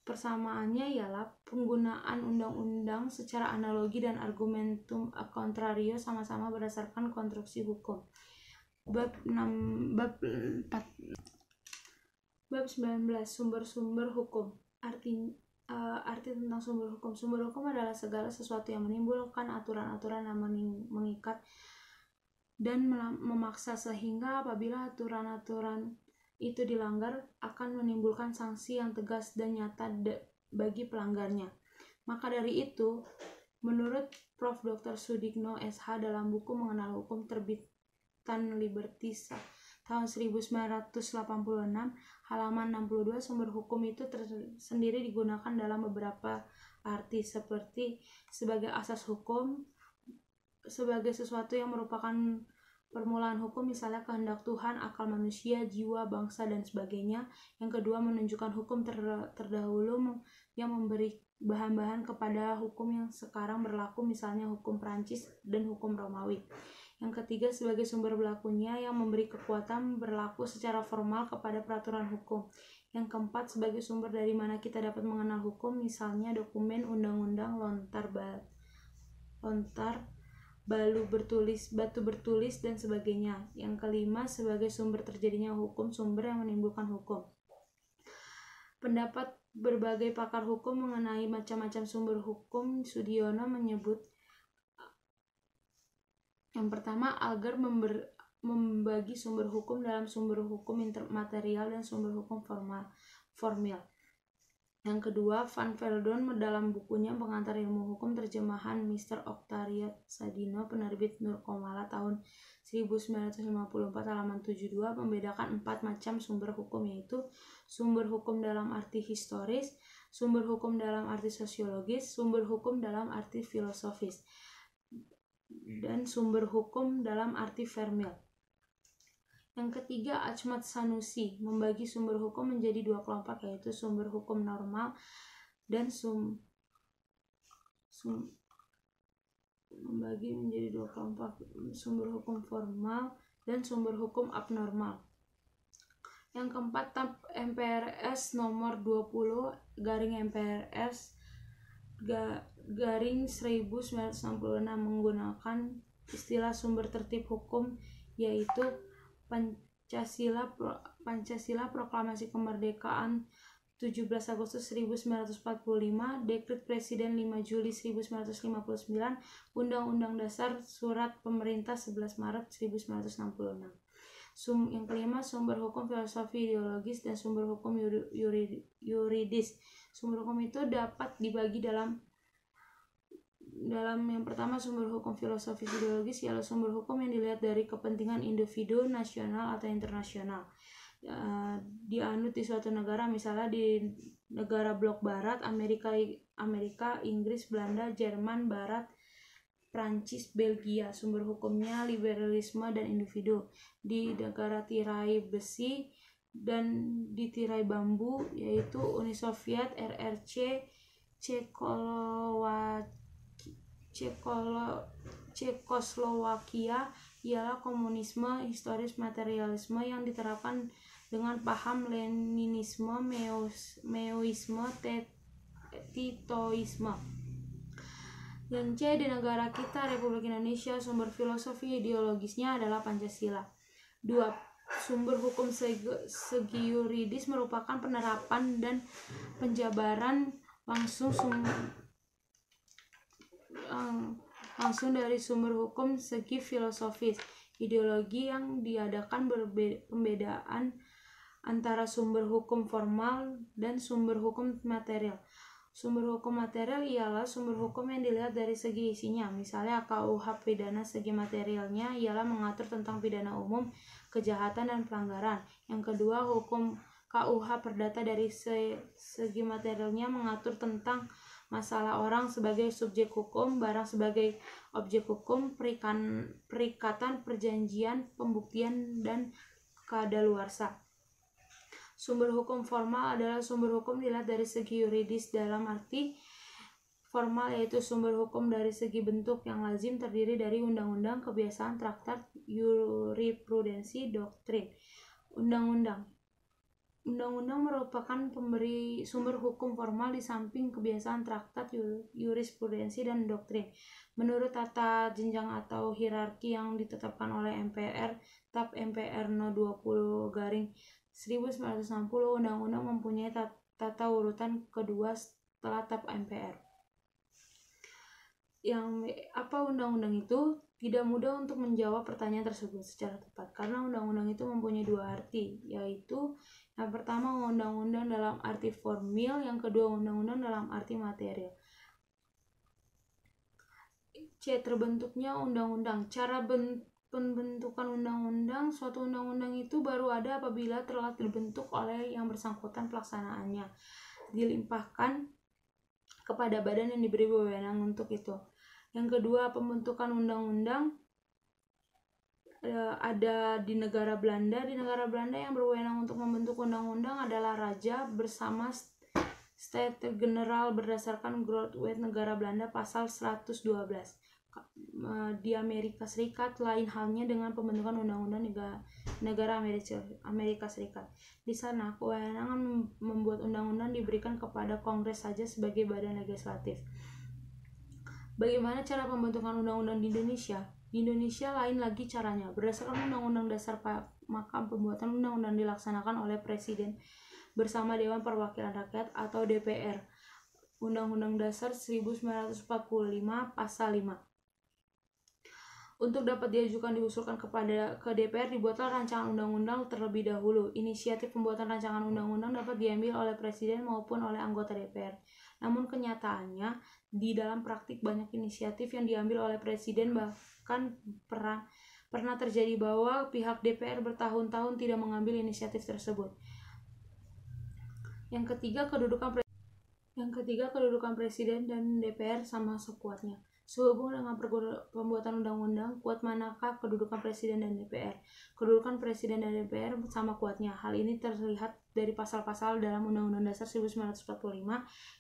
Persamaannya ialah penggunaan undang-undang secara analogi dan argumentum a contrario sama-sama berdasarkan konstruksi hukum. Bab 19, sumber-sumber hukum. Arti tentang sumber hukum. Sumber hukum adalah segala sesuatu yang menimbulkan aturan-aturan yang mengikat dan memaksa, sehingga apabila aturan-aturan itu dilanggar akan menimbulkan sanksi yang tegas dan nyata bagi pelanggarnya. Maka dari itu, menurut Prof. Dr. Sudikno SH dalam buku Mengenal Hukum terbitan Liberty tahun 1986, halaman 62, sumber hukum itu tersendiri digunakan dalam beberapa arti, seperti sebagai asas hukum, sebagai sesuatu yang merupakan permulaan hukum, misalnya kehendak Tuhan, akal manusia, jiwa, bangsa, dan sebagainya. Yang kedua, menunjukkan hukum terdahulu yang memberi bahan-bahan kepada hukum yang sekarang berlaku, misalnya hukum Prancis dan hukum Romawi. Yang ketiga, sebagai sumber berlakunya yang memberi kekuatan berlaku secara formal kepada peraturan hukum. Yang keempat, sebagai sumber dari mana kita dapat mengenal hukum, misalnya dokumen, undang-undang, batu bertulis, dan sebagainya. Yang kelima, sebagai sumber terjadinya hukum, sumber yang menimbulkan hukum. Pendapat berbagai pakar hukum mengenai macam-macam sumber hukum. Sudiono menyebut: yang pertama, Algar membagi sumber hukum dalam sumber hukum material dan sumber hukum formil. Yang kedua, Van Veldon dalam bukunya Pengantar Ilmu Hukum terjemahan Mr. Octavio Sadino, penerbit Nurkomala tahun 1954, halaman 72, membedakan 4 macam sumber hukum, yaitu sumber hukum dalam arti historis, sumber hukum dalam arti sosiologis, sumber hukum dalam arti filosofis, dan sumber hukum dalam arti formil. Yang ketiga, Achmad Sanusi membagi sumber hukum menjadi 2 kelompok, yaitu sumber hukum normal dan sumber hukum formal dan sumber hukum abnormal. Yang keempat, TAP MPRS nomor 20/MPRS /1966 menggunakan istilah sumber tertib hukum, yaitu Pancasila Proklamasi Kemerdekaan 17 Agustus 1945, Dekret Presiden 5 Juli 1959, Undang-Undang Dasar Surat Pemerintah 11 Maret 1966. Yang kelima, sumber hukum filosofi ideologis dan sumber hukum yuridis. Sumber hukum itu dapat dibagi dalam yang pertama, sumber hukum filosofis ideologis ialah sumber hukum yang dilihat dari kepentingan individu, nasional atau internasional, dianut di suatu negara, misalnya di negara blok barat, Amerika, Inggris, Belanda, Jerman Barat, Prancis, Belgia. Sumber hukumnya liberalisme dan individu. Di negara tirai besi dan di tirai bambu, yaitu Uni Soviet, RRC, Cekoslowakia ialah komunisme historis materialisme yang diterapkan dengan paham Leninisme, Maoisme, Titoisme. Yang C, di negara kita Republik Indonesia sumber filosofi ideologisnya adalah Pancasila. 2. Sumber hukum segi yuridis merupakan penerapan dan penjabaran langsung dari sumber hukum segi filosofis ideologi yang diadakan pembedaan antara sumber hukum formal dan sumber hukum material. Sumber hukum material ialah sumber hukum yang dilihat dari segi isinya. Misalnya KUH pidana segi materialnya ialah mengatur tentang pidana umum, kejahatan dan pelanggaran. Yang kedua, hukum KUH perdata dari segi materialnya mengatur tentang masalah orang sebagai subjek hukum, barang sebagai objek hukum, perikatan, perjanjian, pembuktian, dan kadaluarsa. Sumber hukum formal adalah sumber hukum dilihat dari segi yuridis dalam arti formal, yaitu sumber hukum dari segi bentuk yang lazim terdiri dari undang-undang, kebiasaan, traktat, jurisprudensi, doktrin. Undang-undang merupakan pemberi sumber hukum formal di samping kebiasaan, traktat, jurisprudensi, dan doktrin. Menurut tata jenjang atau hierarki yang ditetapkan oleh MPR, TAP MPR No. 20/1960, undang-undang mempunyai tata urutan kedua setelah TAP MPR. Yang apa undang-undang itu? Tidak mudah untuk menjawab pertanyaan tersebut secara tepat karena undang-undang itu mempunyai dua arti, yaitu yang pertama undang-undang dalam arti formil, yang kedua undang-undang dalam arti material. C. Terbentuknya undang-undang. Cara pembentukan undang-undang. Suatu undang-undang itu baru ada apabila telah dibentuk oleh yang bersangkutan, pelaksanaannya dilimpahkan kepada badan yang diberi wewenang untuk itu. Yang kedua, pembentukan undang-undang ada di negara Belanda. Di negara Belanda yang berwenang untuk membentuk undang-undang adalah Raja bersama Staten-Generaal berdasarkan Grondwet negara Belanda pasal 112. Di Amerika Serikat lain halnya dengan pembentukan undang-undang negara Amerika Serikat. Di sana kewenangan membuat undang-undang diberikan kepada Kongres saja sebagai badan legislatif. Bagaimana cara pembentukan undang-undang di Indonesia? Di Indonesia lain lagi caranya. Berdasarkan Undang-Undang Dasar, maka pembuatan undang-undang dilaksanakan oleh Presiden bersama Dewan Perwakilan Rakyat atau DPR. Undang-Undang Dasar 1945 Pasal 5. Untuk dapat diusulkan ke DPR, dibuatlah rancangan undang-undang terlebih dahulu. Inisiatif pembuatan rancangan undang-undang dapat diambil oleh Presiden maupun oleh anggota DPR. Namun kenyataannya, di dalam praktik banyak inisiatif yang diambil oleh Presiden, bahkan pernah terjadi bahwa pihak DPR bertahun-tahun tidak mengambil inisiatif tersebut. Yang ketiga, kedudukan Presiden dan DPR sama sekuatnya. Sehubung dengan pembuatan undang-undang, kuat manakah kedudukan Presiden dan DPR? Kedudukan Presiden dan DPR sama kuatnya. Hal ini terlihat dari pasal-pasal dalam Undang-Undang Dasar 1945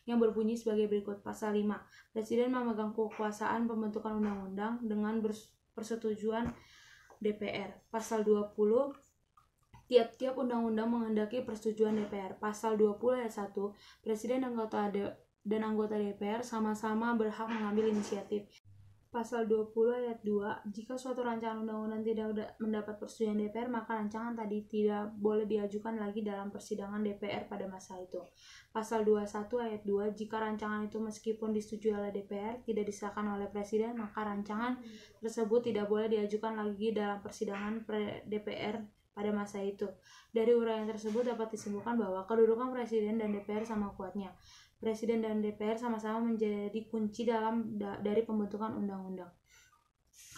yang berbunyi sebagai berikut. Pasal 5. Presiden memegang kekuasaan pembentukan undang-undang dengan persetujuan DPR. Pasal 20. Tiap-tiap undang-undang menghendaki persetujuan DPR. Pasal 20 ayat 1. Presiden dan anggota DPR sama-sama berhak mengambil inisiatif. Pasal 20 ayat 2, jika suatu rancangan undang-undang tidak mendapat persetujuan DPR, maka rancangan tadi tidak boleh diajukan lagi dalam persidangan DPR pada masa itu. Pasal 21 ayat 2, jika rancangan itu meskipun disetujui oleh DPR, tidak disahkan oleh Presiden, maka rancangan tersebut tidak boleh diajukan lagi dalam persidangan DPR pada masa itu. Dari uraian tersebut dapat disimpulkan bahwa kedudukan Presiden dan DPR sama kuatnya. Presiden dan DPR sama-sama menjadi kunci dari pembentukan undang-undang.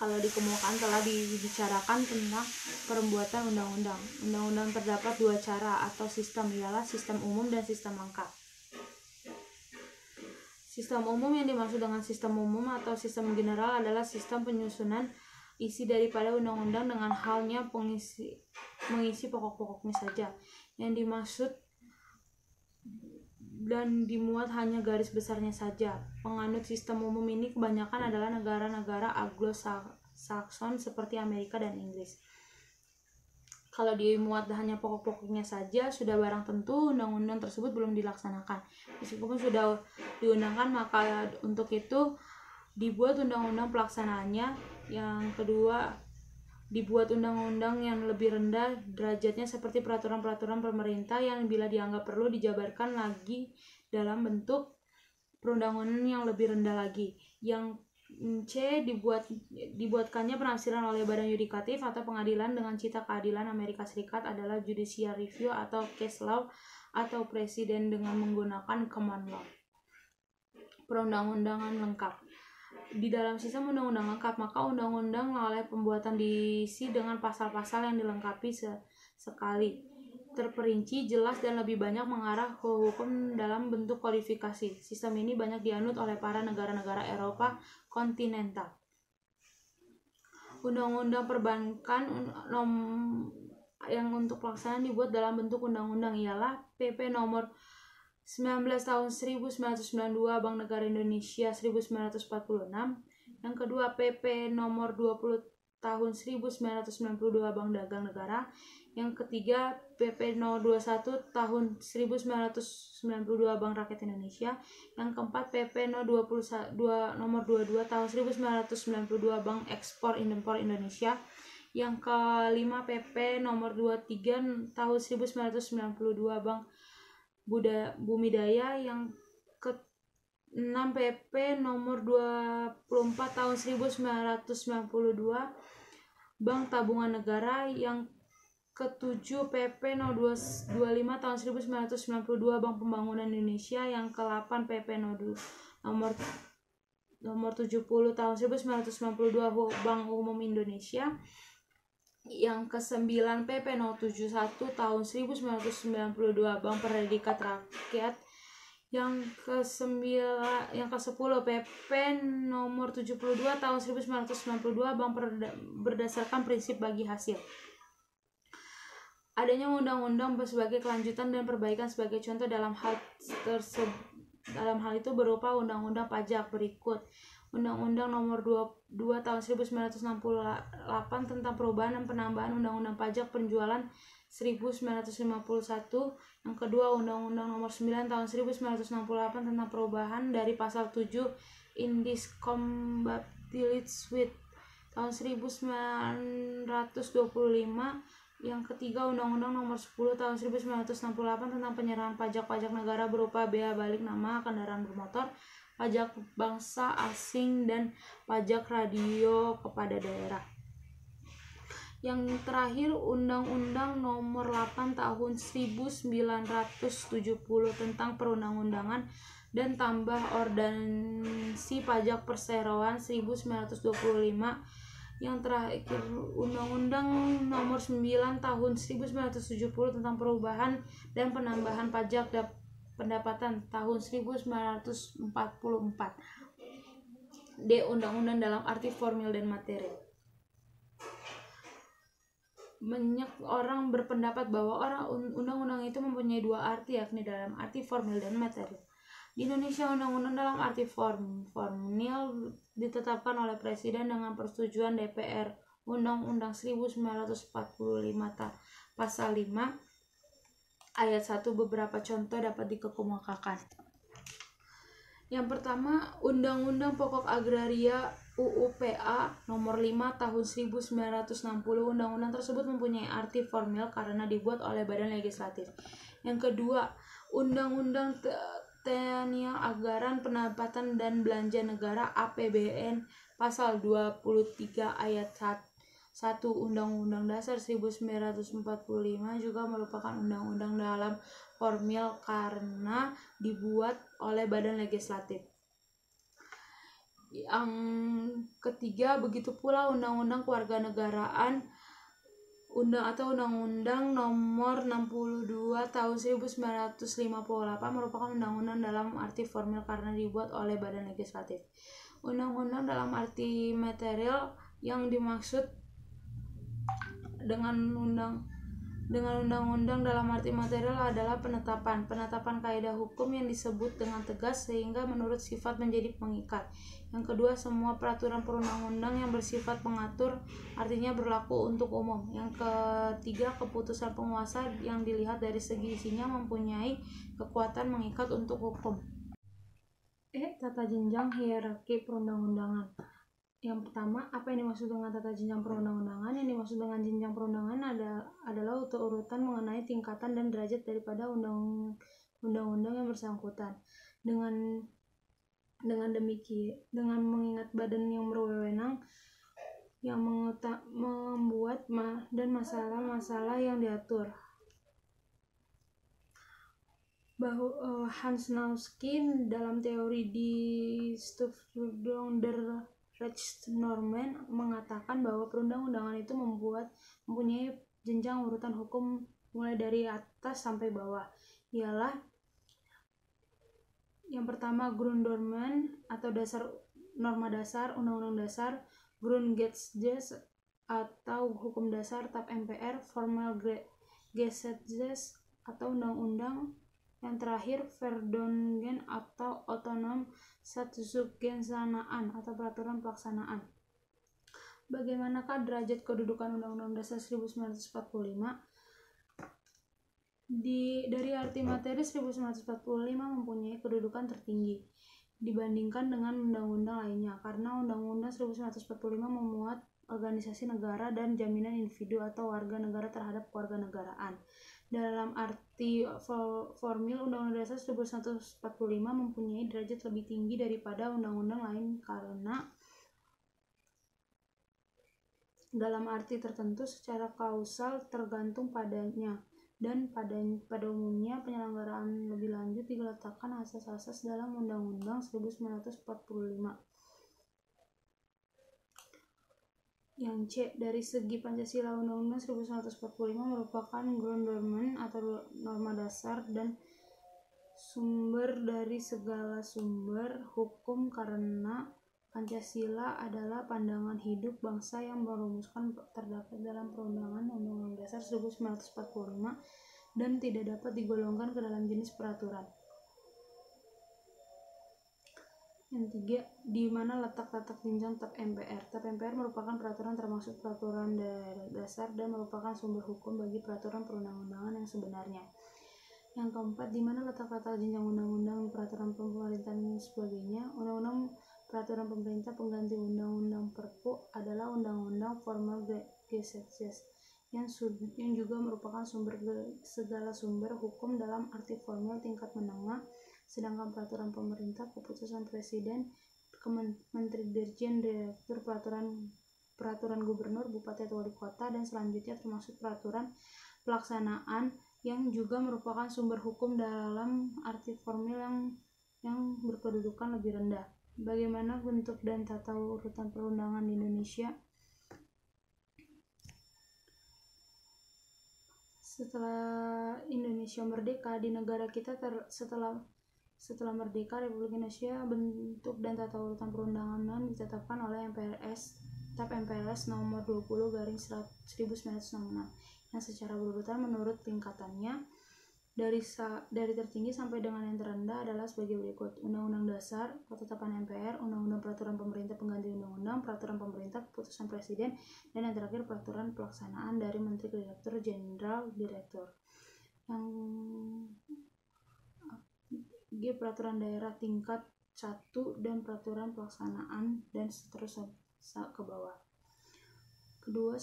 Kalau dikemukakan telah dibicarakan tentang pembuatan undang-undang. Undang-undang terdapat dua cara atau sistem, ialah sistem umum dan sistem lengkap. Sistem umum yang dimaksud dengan sistem umum atau sistem general adalah sistem penyusunan isi daripada undang-undang dengan halnya mengisi pokok-pokoknya saja. Yang dimaksud dan dimuat hanya garis besarnya saja. Penganut sistem umum ini kebanyakan adalah negara-negara Anglo-Saxon seperti Amerika dan Inggris. Kalau dimuat hanya pokok-pokoknya saja, sudah barang tentu undang-undang tersebut belum dilaksanakan. Meskipun sudah diundangkan, maka untuk itu dibuat undang-undang pelaksanaannya. Yang kedua, dibuat undang-undang yang lebih rendah derajatnya seperti peraturan-peraturan pemerintah yang bila dianggap perlu dijabarkan lagi dalam bentuk perundang-undangan yang lebih rendah lagi. Yang C, dibuatkannya penafsiran oleh badan yudikatif atau pengadilan dengan cita keadilan Amerika Serikat adalah judicial review atau case law atau presiden dengan menggunakan common law. Perundang-undangan lengkap. Di dalam sistem undang-undang lengkap, maka undang-undang oleh pembuatan diisi dengan pasal-pasal yang dilengkapi sekali, terperinci, jelas, dan lebih banyak mengarah ke hukum dalam bentuk kodifikasi. Sistem ini banyak dianut oleh para negara-negara Eropa kontinental. Undang-undang perbankan yang untuk pelaksanaan dibuat dalam bentuk undang-undang ialah PP nomor 19 tahun 1992 Bank Negara Indonesia 1946. Yang kedua, PP nomor 20 tahun 1992 Bank Dagang Negara. Yang ketiga, PP nomor 21 tahun 1992 Bank Rakyat Indonesia. Yang keempat, PP nomor 22 tahun 1992 Bank Ekspor Impor Indonesia. Yang kelima, PP nomor 23 tahun 1992 Bank Bumidaya. Yang ke-6, PP nomor 24 tahun 1992 Bank Tabungan Negara. Yang ke-7, PP nomor 25 tahun 1992 Bank Pembangunan Indonesia. Yang ke-8, PP nomor 70 tahun 1992 Bank Umum Indonesia. Yang ke-9, PP nomor 71 tahun 1992 Bank Perdikat Rakyat. Yang ke-10, PP nomor 72 tahun 1992 Bank berdasarkan prinsip bagi hasil. Adanya undang-undang sebagai kelanjutan dan perbaikan sebagai contoh dalam hal itu berupa undang-undang pajak berikut. Undang-undang nomor 22 tahun 1968 tentang perubahan dan penambahan undang-undang pajak penjualan 1951. Yang kedua, undang-undang nomor 9 tahun 1968 tentang perubahan dari pasal 7 Incompatibilities with tahun 1925. Yang ketiga, Undang-Undang Nomor 10 Tahun 1968 tentang penyerahan pajak-pajak negara berupa bea balik nama kendaraan bermotor, pajak bangsa asing, dan pajak radio kepada daerah. Yang terakhir, Undang-Undang Nomor 8 Tahun 1970 tentang perundang-undangan dan tambah Ordonansi Pajak Perseroan 1925. Yang terakhir, Undang-Undang Nomor 9 Tahun 1970 tentang perubahan dan penambahan pajak pendapatan tahun 1944. D. Undang-undang dalam arti formil dan material. Banyak orang berpendapat bahwa undang-undang itu mempunyai dua arti, yakni dalam arti formil dan material. Di Indonesia, undang-undang dalam arti formil ditetapkan oleh Presiden dengan persetujuan DPR. Undang-Undang 1945 Pasal 5 Ayat 1 beberapa contoh dapat dikemukakan. Yang pertama, Undang-Undang Pokok Agraria UUPA Nomor 5 Tahun 1960. Undang-undang tersebut mempunyai arti formil karena dibuat oleh Badan Legislatif. Yang kedua, Undang-Undang TNI Anggaran Pendapatan dan Belanja Negara APBN Pasal 23 Ayat 1 Undang-Undang Dasar 1945 juga merupakan undang-undang dalam formil karena dibuat oleh Badan Legislatif. Yang ketiga, begitu pula Undang-Undang Kewarganegaraan Undang-Undang Nomor 62 Tahun 1958 merupakan undang-undang dalam arti formil karena dibuat oleh Badan Legislatif. Undang-undang dalam arti material yang dimaksud dengan dengan undang-undang dalam arti material adalah penetapan kaidah hukum yang disebut dengan tegas sehingga menurut sifat menjadi pengikat. Yang kedua, semua peraturan perundang-undang yang bersifat pengatur artinya berlaku untuk umum. Yang ketiga, keputusan penguasa yang dilihat dari segi isinya mempunyai kekuatan mengikat untuk hukum. Tata jenjang hierarki perundang-undangan. Yang pertama, apa yang dimaksud dengan tata jenjang perundang-undangan? Yang dimaksud dengan jenjang perundangan adalah urutan mengenai tingkatan dan derajat daripada undang-undang yang bersangkutan. Dengan demikian, mengingat badan yang berwenang yang membuat dan masalah-masalah yang diatur. Hans Nausky dalam teori die Stoffbildung der Rechtsnormen mengatakan bahwa perundang-undangan itu mempunyai jenjang urutan hukum mulai dari atas sampai bawah. Ialah yang pertama Grundnormen atau norma dasar, undang-undang dasar, Grundgesetz atau hukum dasar, TAP MPR, Formalgesetz atau undang-undang. Yang terakhir, Verordnungen atau otonom Satzungsgesetznaan atau peraturan pelaksanaan. Bagaimanakah derajat kedudukan Undang-Undang Dasar 1945? Dari arti materi, 1945 mempunyai kedudukan tertinggi dibandingkan dengan undang-undang lainnya karena Undang-Undang 1945 memuat organisasi negara dan jaminan individu atau warga negara terhadap kewarganegaraan. Dalam arti formil, Undang-Undang Dasar 1945 mempunyai derajat lebih tinggi daripada undang-undang lain karena dalam arti tertentu secara kausal tergantung padanya, dan pada umumnya penyelenggaraan lebih lanjut diletakkan asas-asas dalam Undang-Undang 1945. Yang C, dari segi Pancasila, Undang-Undang 1945 merupakan Grundnormen atau norma dasar dan sumber dari segala sumber hukum karena Pancasila adalah pandangan hidup bangsa yang merumuskan terdapat dalam perundangan Undang-Undang Dasar 1945 dan tidak dapat digolongkan ke dalam jenis peraturan. Yang tiga, di mana letak jenjang TAP MPR? TAP MPR merupakan peraturan termasuk peraturan dasar dan merupakan sumber hukum bagi peraturan perundang-undangan yang sebenarnya. Yang keempat, di mana letak jenjang undang-undang, peraturan pemerintahan dan sebagainya? Undang-undang peraturan pemerintah pengganti undang-undang Perpu adalah undang-undang Formalgesetz yang juga merupakan sumber segala sumber hukum dalam arti formal tingkat menengah. Sedangkan peraturan pemerintah, keputusan presiden, menteri, dirjen, direktur, peraturan gubernur, bupati atau wali kota, dan selanjutnya termasuk peraturan pelaksanaan yang juga merupakan sumber hukum dalam arti formal yang berkedudukan lebih rendah. Bagaimana bentuk dan tata urutan perundangan di Indonesia? Setelah Indonesia merdeka, di negara kita setelah merdeka Republik Indonesia, bentuk dan tata urutan perundangan ditetapkan oleh TAP MPRS nomor 20/1966 yang secara berurutan menurut tingkatannya dari tertinggi sampai dengan yang terendah adalah sebagai berikut: Undang-Undang Dasar, ketetapan MPR, Undang-Undang Peraturan Pemerintah pengganti Undang-Undang, Peraturan Pemerintah, keputusan Presiden, dan yang terakhir peraturan pelaksanaan dari Menteri, Direktur Jenderal, Direktur. Yang G, peraturan daerah tingkat 1 dan peraturan pelaksanaan dan seterusnya ke bawah. Kedua,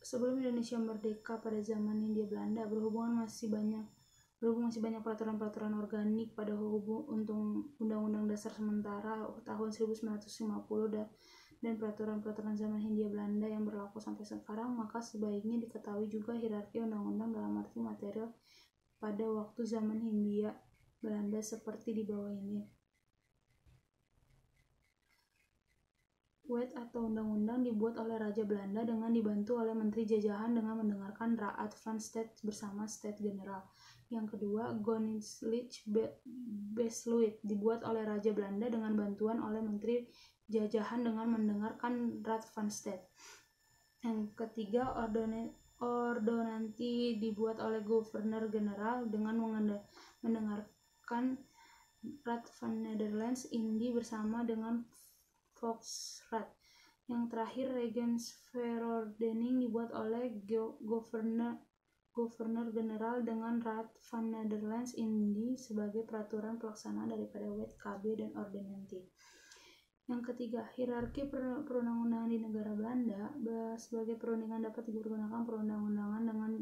sebelum Indonesia merdeka pada zaman Hindia Belanda, berhubung masih banyak peraturan-peraturan organik pada untuk Undang-Undang Dasar sementara tahun 1950 dan peraturan-peraturan zaman Hindia Belanda yang berlaku sampai sekarang, maka sebaiknya diketahui juga hierarki undang-undang dalam arti material pada waktu zaman Hindia Belanda seperti di bawah ini. Wet atau undang-undang dibuat oleh Raja Belanda dengan dibantu oleh Menteri Jajahan dengan mendengarkan Raad van State bersama State General. Yang kedua, Koninklijk Besluit dibuat oleh Raja Belanda dengan bantuan oleh Menteri Jajahan dengan mendengarkan Raad van State. Yang ketiga, ordonansi dibuat oleh Governor General dengan mendengarkan Raad van Nederland Indië bersama dengan Volksraad. Yang terakhir, Regeringsverordening dibuat oleh Governor General dengan Raad van Nederland Indië sebagai peraturan pelaksana daripada Wet, KB, dan Ordonansi. Yang ketiga, hierarki perundang-undangan di negara Belanda. Sebagai perundingan dapat dipergunakan perundang-undangan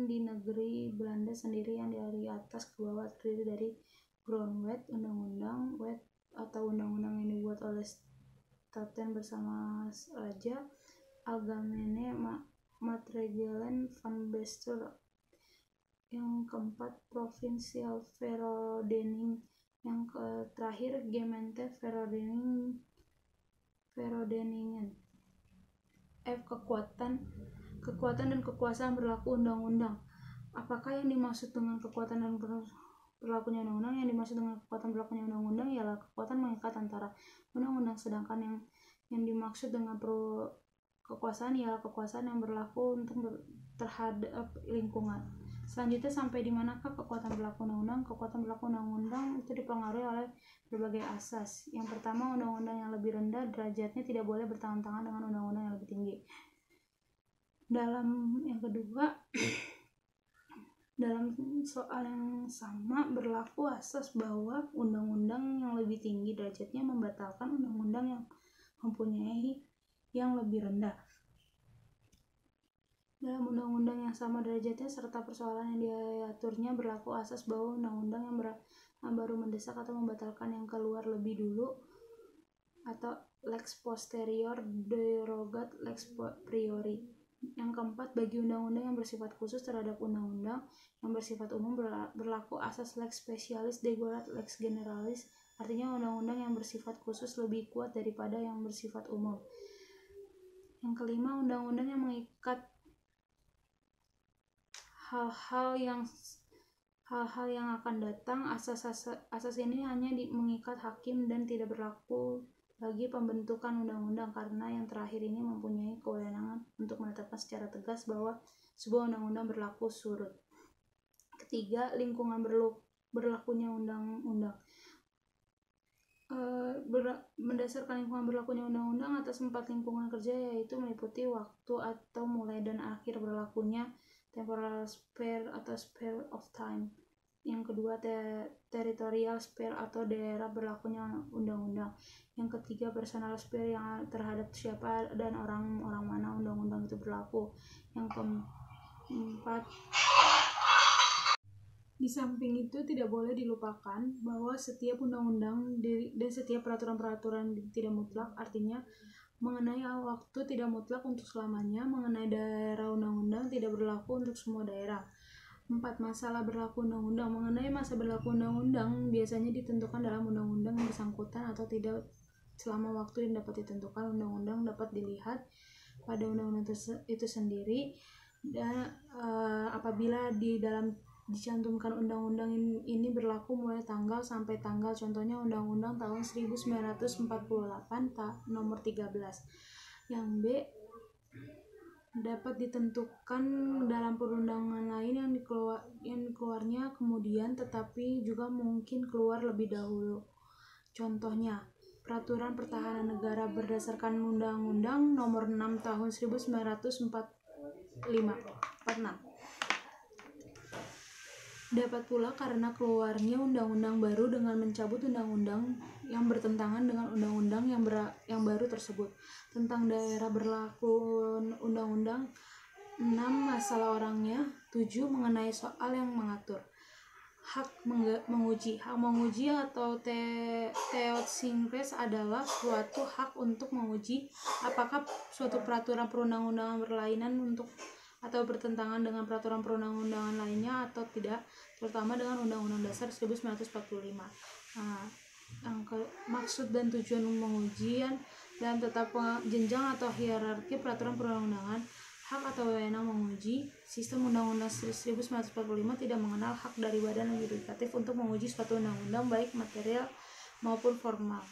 di negeri Belanda sendiri yang dari atas ke bawah terdiri dari grondwet, undang-undang wet atau undang-undang yang dibuat oleh Staten bersama Raja, Algemene Maatregelen van Bestuur. Yang keempat, Provincial Verordening. Yang terakhir, Gemeente Verordeningen. Kekuatan dan kekuasaan berlaku undang-undang. Apakah yang dimaksud dengan kekuatan dan berlakunya undang-undang? Yang dimaksud dengan kekuatan berlakunya undang-undang ialah kekuatan mengikat antara undang-undang, sedangkan yang dimaksud dengan kekuasaan ialah kekuasaan yang berlaku terhadap lingkungan. Selanjutnya, sampai di manakah kekuatan berlaku undang-undang? Kekuatan berlaku undang-undang itu dipengaruhi oleh berbagai asas. Yang pertama, undang-undang yang lebih rendah derajatnya tidak boleh bertangan-tangan dengan undang-undang yang lebih tinggi. Yang kedua, dalam soal yang sama berlaku asas bahwa undang-undang yang lebih tinggi derajatnya membatalkan undang-undang yang mempunyai yang lebih rendah. Dalam undang-undang yang sama derajatnya serta persoalan yang diaturnya berlaku asas bahwa undang-undang yang baru mendesak atau membatalkan yang keluar lebih dulu atau lex posterior derogat lex priori. Yang keempat, bagi undang-undang yang bersifat khusus terhadap undang-undang yang bersifat umum berlaku asas lex specialis derogat lex generalis. Artinya undang-undang yang bersifat khusus lebih kuat daripada yang bersifat umum. Yang kelima, undang-undang yang mengikat hal-hal yang akan datang. Asas ini hanya mengikat hakim dan tidak berlaku bagi pembentukan undang-undang, karena yang terakhir ini mempunyai kewenangan untuk menetapkan secara tegas bahwa sebuah undang-undang berlaku surut. Ketiga, lingkungan berlakunya undang-undang. Berdasarkan lingkungan berlakunya undang-undang atas 4 lingkungan kerja, yaitu meliputi waktu atau mulai dan akhir berlakunya, temporal sphere atau sphere of time. Yang kedua, territorial sphere atau daerah berlakunya undang-undang. Yang ketiga, personal sphere yang terhadap siapa dan orang-orang mana undang-undang itu berlaku. Yang keempat, di samping itu tidak boleh dilupakan bahwa setiap undang-undang dan setiap peraturan-peraturan tidak mutlak, artinya mengenai waktu tidak mutlak untuk selamanya, mengenai daerah undang-undang tidak berlaku untuk semua daerah. 4. Masalah berlaku undang-undang. Mengenai masa berlaku undang-undang biasanya ditentukan dalam undang-undang yang bersangkutan atau tidak. Selama waktu yang dapat ditentukan undang-undang dapat dilihat pada undang-undang itu sendiri, dan apabila di dalam dicantumkan undang-undang ini berlaku mulai tanggal sampai tanggal. Contohnya Undang-Undang tahun 1948 nomor 13. Yang B, dapat ditentukan dalam perundangan lain yang keluarnya kemudian, tetapi juga mungkin keluar lebih dahulu. Contohnya, Peraturan Pertahanan Negara berdasarkan Undang-Undang nomor 6 tahun 1946. Dapat pula karena keluarnya undang-undang baru dengan mencabut undang-undang yang bertentangan dengan undang-undang yang baru tersebut. Tentang daerah berlaku undang-undang. 6. Masalah orangnya. 7. Mengenai soal yang mengatur hak menguji. Hak menguji atau theotsinkres adalah suatu hak untuk menguji apakah suatu peraturan perundang-undangan berlainan atau bertentangan dengan peraturan perundang-undangan lainnya atau tidak, terutama dengan Undang-Undang Dasar 1945. Maksud dan tujuan mengujian dan tetap jenjang atau hierarki peraturan perundang-undangan. Hak atau wewenang menguji. Sistem Undang-Undang 1945 tidak mengenal hak dari badan yudikatif untuk menguji suatu undang-undang baik material maupun formal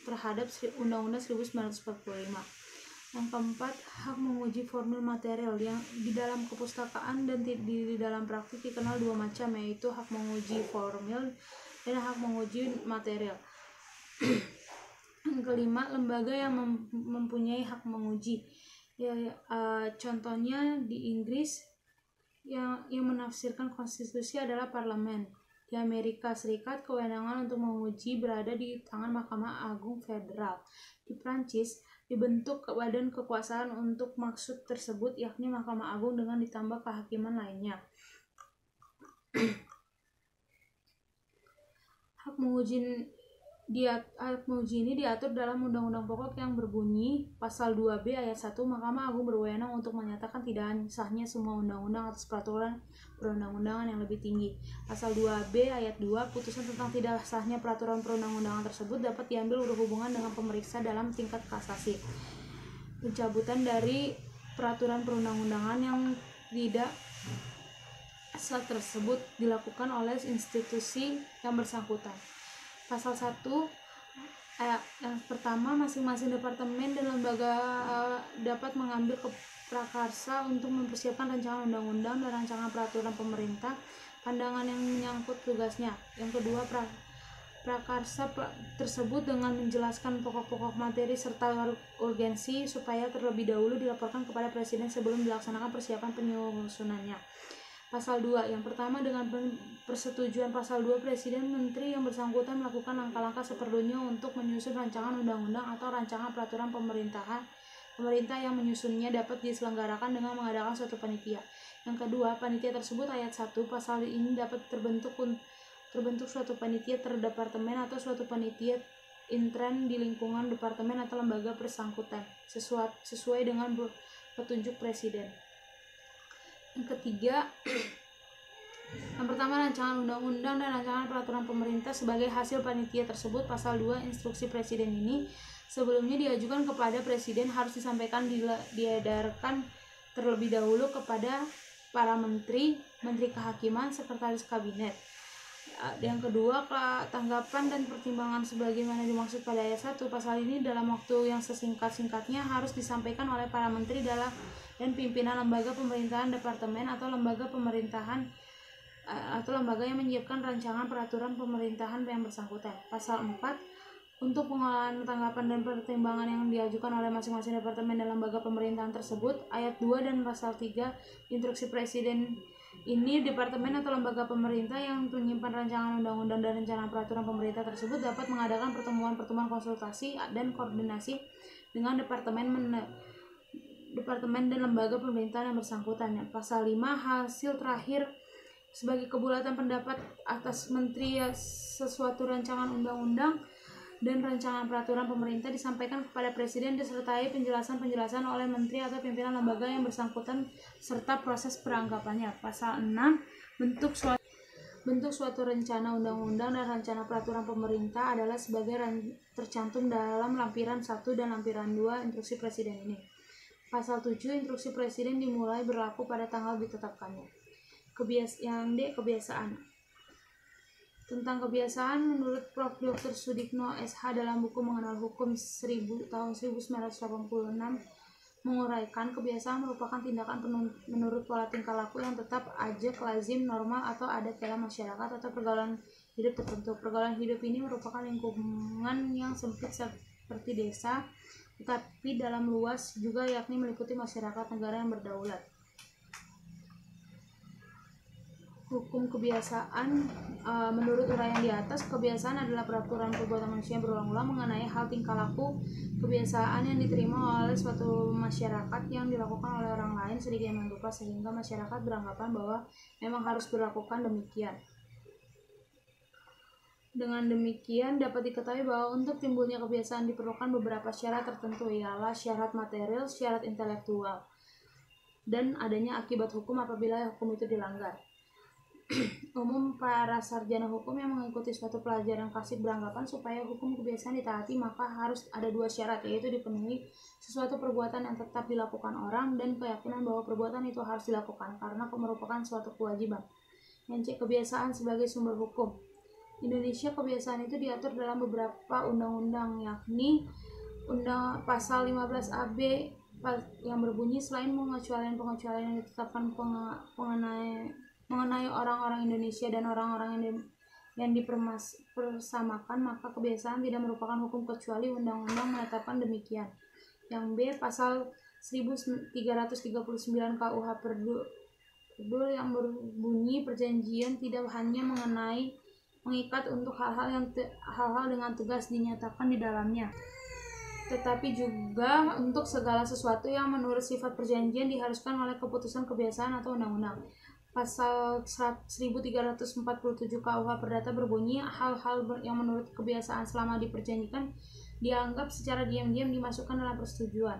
terhadap Undang-Undang 1945. Yang keempat, hak menguji formil material yang di dalam kepustakaan dan di dalam praktik dikenal dua macam, yaitu hak menguji formil dan hak menguji material. Yang kelima, lembaga yang mempunyai hak menguji. Contohnya di Inggris yang menafsirkan konstitusi adalah parlemen. Di Amerika Serikat, kewenangan untuk menguji berada di tangan Mahkamah Agung Federal. Di Prancis, dibentuk badan kekuasaan untuk maksud tersebut, yakni Mahkamah Agung dengan ditambah kehakiman lainnya. Hak menguji ini diatur dalam Undang-Undang Pokok yang berbunyi, Pasal 2B ayat 1, Mahkamah Agung berwenang untuk menyatakan tidak sahnya semua undang-undang atas peraturan perundang-undangan yang lebih tinggi. Pasal 2B ayat 2, putusan tentang tidak sahnya peraturan perundang-undangan tersebut dapat diambil berhubungan dengan pemeriksa dalam tingkat kasasi. Pencabutan dari peraturan perundang-undangan yang tidak sah tersebut dilakukan oleh institusi yang bersangkutan. Pasal 1 yang pertama, masing-masing departemen dan lembaga dapat mengambil prakarsa untuk mempersiapkan rancangan undang-undang dan rancangan peraturan pemerintah pandangan yang menyangkut tugasnya. Yang kedua, prakarsa tersebut dengan menjelaskan pokok-pokok materi serta urgensi supaya terlebih dahulu dilaporkan kepada Presiden sebelum dilaksanakan persiapan penyusunannya. Pasal 2, yang pertama, dengan persetujuan Pasal 2, Presiden Menteri yang bersangkutan melakukan langkah-langkah seperlunya untuk menyusun rancangan undang-undang atau rancangan peraturan pemerintah yang menyusunnya dapat diselenggarakan dengan mengadakan suatu panitia. Yang kedua, panitia tersebut ayat 1 pasal ini dapat terbentuk suatu panitia terdepartemen atau suatu panitia intern di lingkungan departemen atau lembaga bersangkutan sesuai dengan petunjuk Presiden. Yang ketiga, yang pertama, rancangan undang-undang dan rancangan peraturan pemerintah sebagai hasil panitia tersebut. Pasal 2, instruksi Presiden ini sebelumnya diajukan kepada Presiden harus disampaikan diedarkan terlebih dahulu kepada para menteri kehakiman, sekretaris kabinet. Yang kedua, tanggapan dan pertimbangan sebagaimana dimaksud pada ayat 1 pasal ini dalam waktu yang sesingkat-singkatnya harus disampaikan oleh para menteri dan pimpinan lembaga pemerintahan, departemen atau lembaga pemerintahan atau lembaga yang menyiapkan rancangan peraturan pemerintahan yang bersangkutan. Pasal 4, untuk pengolahan tanggapan dan pertimbangan yang diajukan oleh masing-masing departemen dan lembaga pemerintahan tersebut. Ayat 2 dan pasal 3 instruksi Presiden ini, departemen atau lembaga pemerintah yang menyimpan rancangan undang-undang dan rencana peraturan pemerintah tersebut dapat mengadakan pertemuan konsultasi dan koordinasi dengan departemen dan lembaga pemerintahan yang bersangkutan. Pasal 5, hasil terakhir sebagai kebulatan pendapat atas menteri sesuatu rancangan undang-undang dan rancangan peraturan pemerintah disampaikan kepada Presiden disertai penjelasan oleh menteri atau pimpinan lembaga yang bersangkutan serta proses peranggapannya. Pasal 6, bentuk suatu rencana undang-undang dan rencana peraturan pemerintah adalah sebagai tercantum dalam lampiran 1 dan lampiran 2 instruksi Presiden ini. Pasal 7, instruksi Presiden dimulai berlaku pada tanggal ditetapkannya. Kebiasaan. Tentang kebiasaan, menurut Prof. Dr. Sudikno SH dalam buku Mengenal Hukum tahun 1986 menguraikan, kebiasaan merupakan tindakan menurut pola tingkah laku yang tetap ajak, lazim, normal, atau adat dalam masyarakat atau pergaulan hidup tertentu. Pergaulan hidup ini merupakan lingkungan yang sempit seperti desa, tetapi dalam luas juga, yakni meliputi masyarakat negara yang berdaulat. Hukum kebiasaan. Menurut uraian di atas, kebiasaan adalah peraturan perbuatan manusia berulang-ulang mengenai hal tingkah laku. Kebiasaan yang diterima oleh suatu masyarakat yang dilakukan oleh orang lain sedemikian rupa sehingga masyarakat beranggapan bahwa memang harus dilakukan demikian. Dengan demikian dapat diketahui bahwa untuk timbulnya kebiasaan diperlukan beberapa syarat tertentu, ialah syarat material, syarat intelektual, dan adanya akibat hukum apabila hukum itu dilanggar. Umum para sarjana hukum yang mengikuti suatu pelajaran klasik beranggapan supaya hukum kebiasaan ditaati maka harus ada dua syarat, yaitu dipenuhi sesuatu perbuatan yang tetap dilakukan orang dan keyakinan bahwa perbuatan itu harus dilakukan karena merupakan suatu kewajiban. Yang C, kebiasaan sebagai sumber hukum. Indonesia, kebiasaan itu diatur dalam beberapa undang-undang, yakni Pasal 15 AB yang berbunyi selain pengecualian yang ditetapkan mengenai orang-orang Indonesia dan orang-orang yang dipersamakan, maka kebiasaan tidak merupakan hukum kecuali undang-undang menetapkan demikian. Yang B, pasal 1339 KUH Perdul yang berbunyi perjanjian tidak hanya mengikat untuk hal-hal dengan tegas dinyatakan di dalamnya, tetapi juga untuk segala sesuatu yang menurut sifat perjanjian diharuskan oleh keputusan, kebiasaan, atau undang-undang. Pasal 1347 KUH Perdata berbunyi hal-hal yang menurut kebiasaan selama diperjanjikan dianggap secara diam-diam dimasukkan dalam persetujuan.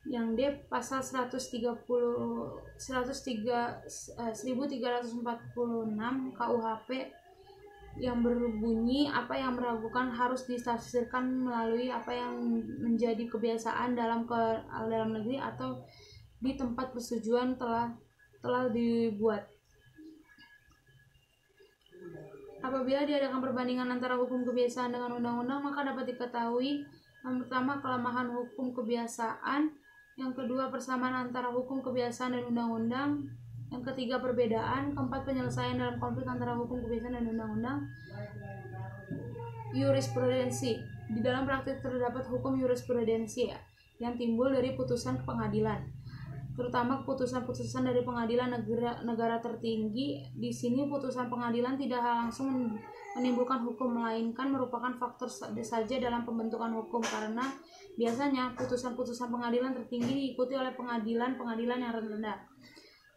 Yang D, pasal 1346 KUHP yang berbunyi apa yang meragukan harus ditafsirkan melalui apa yang menjadi kebiasaan dalam negeri atau di tempat persetujuan telah dibuat. Apabila diadakan perbandingan antara hukum kebiasaan dengan undang-undang, maka dapat diketahui yang pertama kelemahan hukum kebiasaan, yang kedua persamaan antara hukum kebiasaan dan undang-undang, yang ketiga perbedaan, keempat penyelesaian dalam konflik antara hukum kebiasaan dan undang-undang. Jurisprudensi. Di dalam praktik terdapat hukum jurisprudensi yang timbul dari putusan pengadilan, terutama putusan-putusan dari pengadilan negara tertinggi. Di sini putusan pengadilan tidak langsung menimbulkan hukum, melainkan merupakan faktor saja dalam pembentukan hukum, karena biasanya putusan-putusan pengadilan tertinggi diikuti oleh pengadilan yang rendah.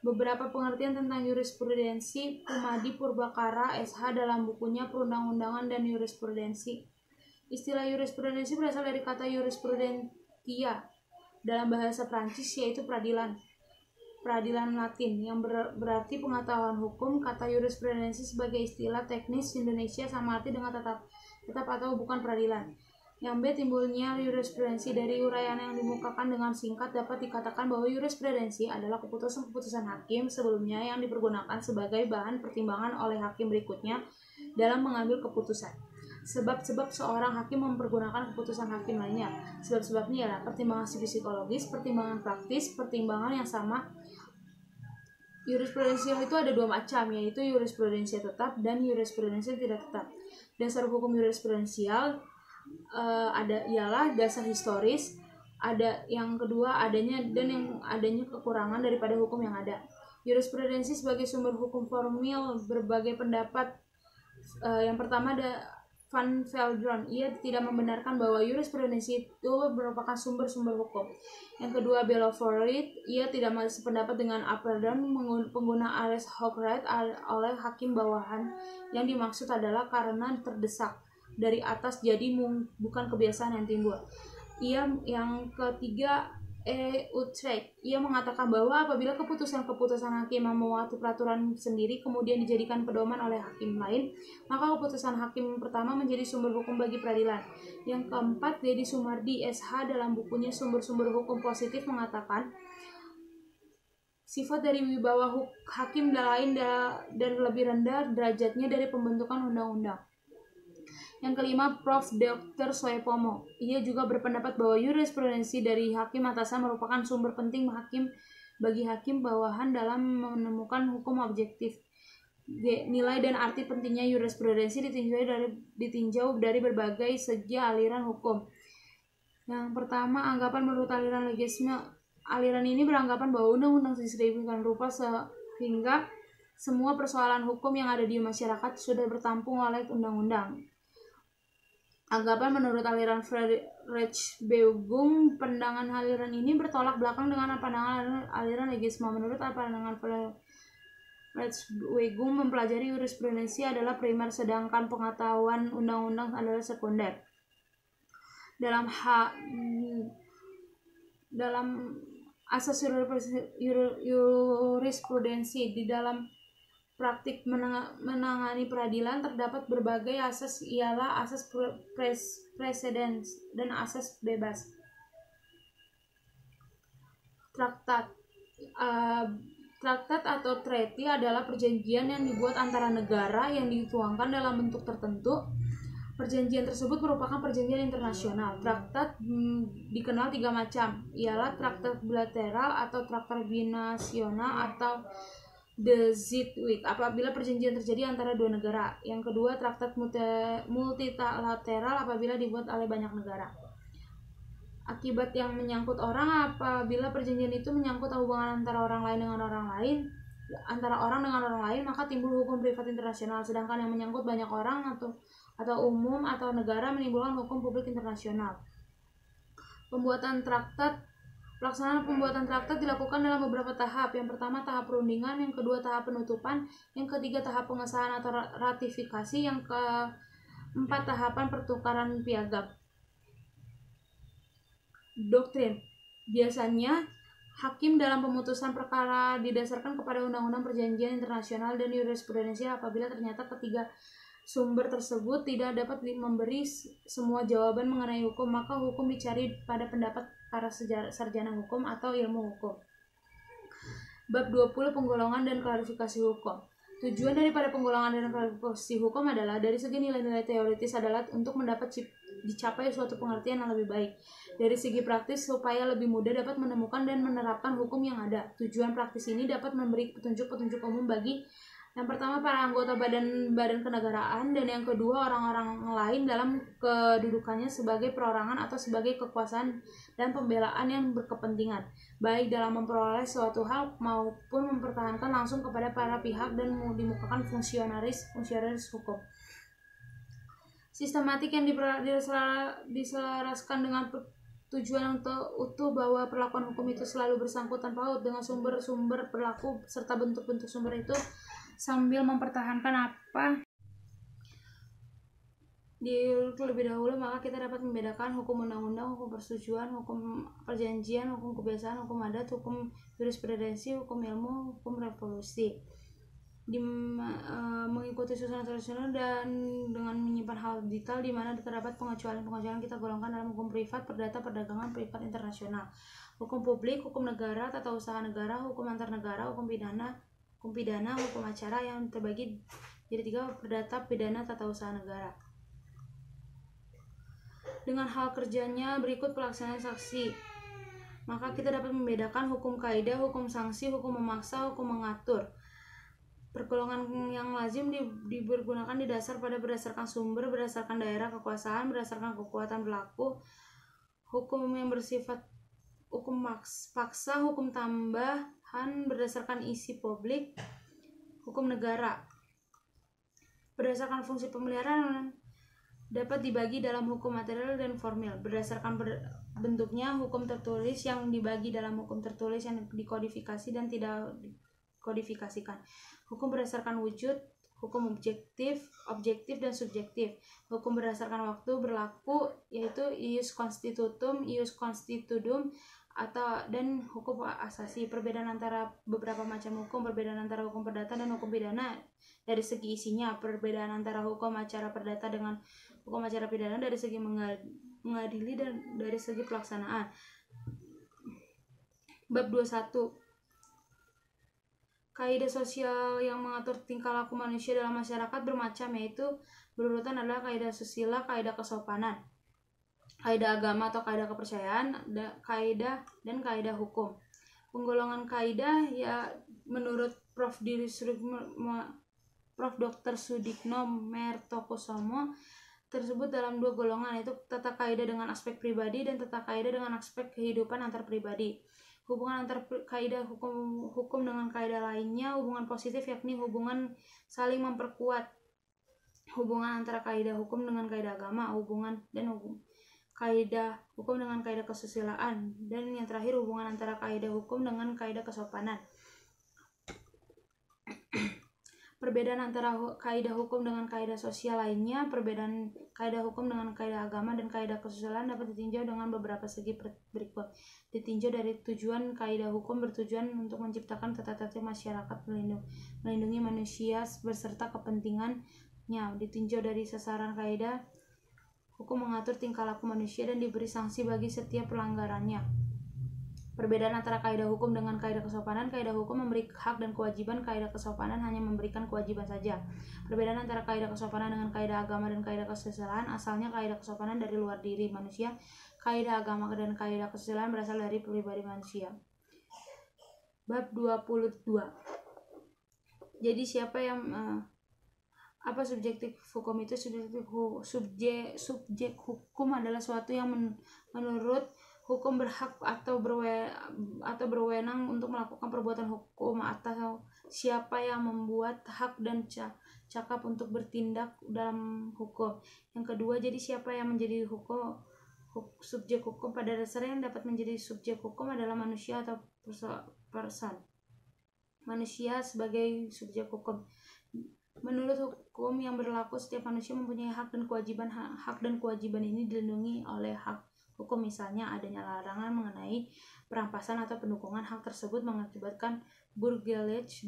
Beberapa pengertian tentang jurisprudensi Kumadi Purbakara SH dalam bukunya Perundang-undangan dan Jurisprudensi. Istilah jurisprudensi berasal dari kata jurisprudentia dalam bahasa Prancis, yaitu peradilan Latin yang berarti pengetahuan hukum. Kata jurisprudensi sebagai istilah teknis Indonesia sama arti dengan tetap atau bukan peradilan. Yang B, timbulnya jurisprudensi dari uraian yang dimukakan dengan singkat dapat dikatakan bahwa jurisprudensi adalah keputusan-keputusan hakim sebelumnya yang dipergunakan sebagai bahan pertimbangan oleh hakim berikutnya dalam mengambil keputusan. Sebab-sebab seorang hakim mempergunakan keputusan hakim lainnya. Sebab-sebabnya ialah pertimbangan psikologis, pertimbangan praktis, pertimbangan yang sama. Jurisprudensial itu ada dua macam, yaitu jurisprudensi tetap dan jurisprudensi tidak tetap. Dasar hukum jurisprudensial ialah dasar historis, ada yang kedua adanya kekurangan daripada hukum yang ada. Jurisprudensi sebagai sumber hukum formil berbagai pendapat. Yang pertama ada Van Veldron, ia tidak membenarkan bahwa jurisprudensi itu merupakan sumber-sumber hukum. Yang kedua Belovorit, ia tidak sependapat dengan Apeldoorn, pengguna alias Hochrecht oleh hakim bawahan yang dimaksud adalah karena terdesak dari atas, jadi bukan kebiasaan yang timbul. Yang ketiga Utrecht, ia mengatakan bahwa apabila keputusan-keputusan hakim memuat peraturan sendiri kemudian dijadikan pedoman oleh hakim lain, maka keputusan hakim pertama menjadi sumber hukum bagi peradilan. Yang keempat Deddy Sumardi SH dalam bukunya Sumber-sumber Hukum Positif mengatakan sifat dari wibawa hakim lain dan lebih rendah derajatnya dari pembentukan undang-undang. Yang kelima, Prof. Dr. Soepomo. Ia juga berpendapat bahwa jurisprudensi dari hakim atasan merupakan sumber penting bagi hakim bawahan dalam menemukan hukum objektif. Nilai dan arti pentingnya jurisprudensi ditinjau dari berbagai segi aliran hukum. Yang pertama, anggapan menurut aliran legisme. Aliran ini beranggapan bahwa undang-undang disedemikian rupa sehingga semua persoalan hukum yang ada di masyarakat sudah bertampung oleh undang-undang. Anggapan menurut aliran Rechtsbeugung, pandangan aliran ini bertolak belakang dengan pandangan aliran legisme. Menurut pandangan Rechtsbeugung, mempelajari jurisprudensi adalah primer, sedangkan pengetahuan undang-undang adalah sekunder. Dalam asas jurisprudensi di dalam praktik menangani peradilan terdapat berbagai asas, ialah asas presedens dan asas bebas. Traktat atau treaty adalah perjanjian yang dibuat antara negara yang dituangkan dalam bentuk tertentu Perjanjian tersebut merupakan perjanjian internasional. Traktat dikenal 3 macam, ialah traktat bilateral atau traktat binasional atau the Zitwik apabila perjanjian terjadi antara dua negara. Yang kedua, traktat multilateral apabila dibuat oleh banyak negara. Akibat yang menyangkut orang apabila perjanjian itu menyangkut hubungan antara orang lain dengan orang lain, maka timbul hukum privat internasional. Sedangkan yang menyangkut banyak orang atau umum atau negara menimbulkan hukum publik internasional. Pelaksanaan pembuatan traktat dilakukan dalam beberapa tahap. Yang pertama tahap perundingan, yang kedua tahap penutupan, yang ketiga tahap pengesahan atau ratifikasi, yang keempat tahapan pertukaran piagam. Doktrin. Biasanya hakim dalam pemutusan perkara didasarkan kepada undang-undang perjanjian internasional dan jurisprudensi. Apabila ternyata ketiga sumber tersebut tidak dapat memberi semua jawaban mengenai hukum, maka hukum dicari pada pendapat para sarjana hukum atau ilmu hukum. Bab 20 penggolongan dan klarifikasi hukum. Tujuan daripada penggolongan dan klarifikasi hukum adalah dari segi nilai-nilai teoritis adalah untuk dicapai suatu pengertian yang lebih baik. Dari segi praktis supaya lebih mudah dapat menemukan dan menerapkan hukum yang ada. Tujuan praktis ini dapat memberi petunjuk-petunjuk umum bagi yang pertama para anggota badan kenegaraan, dan yang kedua orang-orang lain dalam kedudukannya sebagai perorangan atau sebagai kekuasaan dan pembelaan yang berkepentingan, baik dalam memperoleh suatu hal maupun mempertahankan langsung kepada para pihak dan dimukakan fungsionaris hukum. Sistematik yang diselaraskan dengan tujuan untuk utuh bahwa perlakuan hukum itu selalu bersangkutan paut dengan sumber-sumber berlaku serta bentuk-bentuk sumber itu sambil mempertahankan apa terlebih dahulu, maka kita dapat membedakan hukum undang-undang, hukum persetujuan, hukum perjanjian, hukum kebiasaan, hukum adat, hukum jurisprudensi, hukum ilmu, hukum revolusi. Mengikuti susunan tradisional dan dengan menyimpan hal detail di mana terdapat pengecualian kita golongkan dalam hukum privat, perdata, perdagangan, privat, internasional, hukum publik, hukum negara, tata usaha negara, hukum antar negara, hukum pidana, hukum acara yang terbagi jadi 3, perdata, pidana, tata usaha negara. Dengan hal kerjanya berikut pelaksanaan saksi, maka kita dapat membedakan hukum kaidah, hukum sanksi, hukum memaksa, hukum mengatur. Pergolongan yang lazim dipergunakan berdasarkan sumber, berdasarkan daerah kekuasaan, berdasarkan kekuatan berlaku, hukum yang bersifat hukum paksa, hukum tambahan berdasarkan isi publik, hukum negara. Berdasarkan fungsi pemeliharaan dapat dibagi dalam hukum material dan formil. Berdasarkan bentuknya, hukum tertulis yang dibagi dalam hukum tertulis yang dikodifikasi dan tidak dikodifikasikan. Hukum berdasarkan wujud, hukum objektif dan subjektif. Hukum berdasarkan waktu berlaku yaitu ius constitutum, ius constitudum dan hukum asasi. Perbedaan antara beberapa macam hukum, perbedaan antara hukum perdata dan hukum pidana dari segi isinya, perbedaan antara hukum acara perdata dengan hukum acara pidana dari segi mengadili dan dari segi pelaksanaan. Bab 21 kaidah sosial yang mengatur tingkah laku manusia dalam masyarakat bermacam, yaitu berurutan adalah kaidah susila, kaidah kesopanan, kaidah agama atau kaidah kepercayaan, kaidah dan kaidah hukum. Penggolongan kaidah ya menurut Prof. Dr. Sudikno Mertokusumo tersebut dalam 2 golongan, yaitu tata kaidah dengan aspek pribadi dan tata kaidah dengan aspek kehidupan antar pribadi. Hubungan antar kaidah hukum dengan kaidah lainnya hubungan positif, yakni hubungan saling memperkuat. Hubungan antara kaidah hukum dengan kaidah agama, kaidah hukum dengan kaidah kesusilaan, dan yang terakhir hubungan antara kaidah hukum dengan kaidah kesopanan. Perbedaan antara kaidah hukum dengan kaidah sosial lainnya, perbedaan kaidah hukum dengan kaidah agama dan kaidah kesusilaan dapat ditinjau dengan beberapa segi berikut. Ditinjau dari tujuan kaidah hukum bertujuan untuk menciptakan tata tertib masyarakat, melindungi manusia beserta kepentingannya. Ditinjau dari sasaran kaidah hukum mengatur tingkah laku manusia dan diberi sanksi bagi setiap pelanggarannya. Perbedaan antara kaidah hukum dengan kaidah kesopanan. Kaidah hukum memberi hak dan kewajiban, kaidah kesopanan hanya memberikan kewajiban saja. Perbedaan antara kaidah kesopanan dengan kaidah agama dan kaidah kesusilaan. Asalnya kaidah kesopanan dari luar diri manusia. Kaidah agama dan kaidah kesusilaan berasal dari pribadi manusia. Bab 22. Jadi siapa yang apa subjektif hukum itu? Subjek hukum adalah suatu yang menurut hukum berhak atau berwenang untuk melakukan perbuatan hukum, atau siapa yang membuat hak dan cakap untuk bertindak dalam hukum. Yang kedua, jadi siapa yang menjadi subjek hukum. Pada dasarnya yang dapat menjadi subjek hukum adalah manusia atau person. Manusia sebagai subjek hukum. Menurut hukum yang berlaku, setiap manusia mempunyai hak dan kewajiban. Hak dan kewajiban ini dilindungi oleh hak hukum, misalnya adanya larangan mengenai perampasan atau pendukungan hak tersebut mengakibatkan burglage,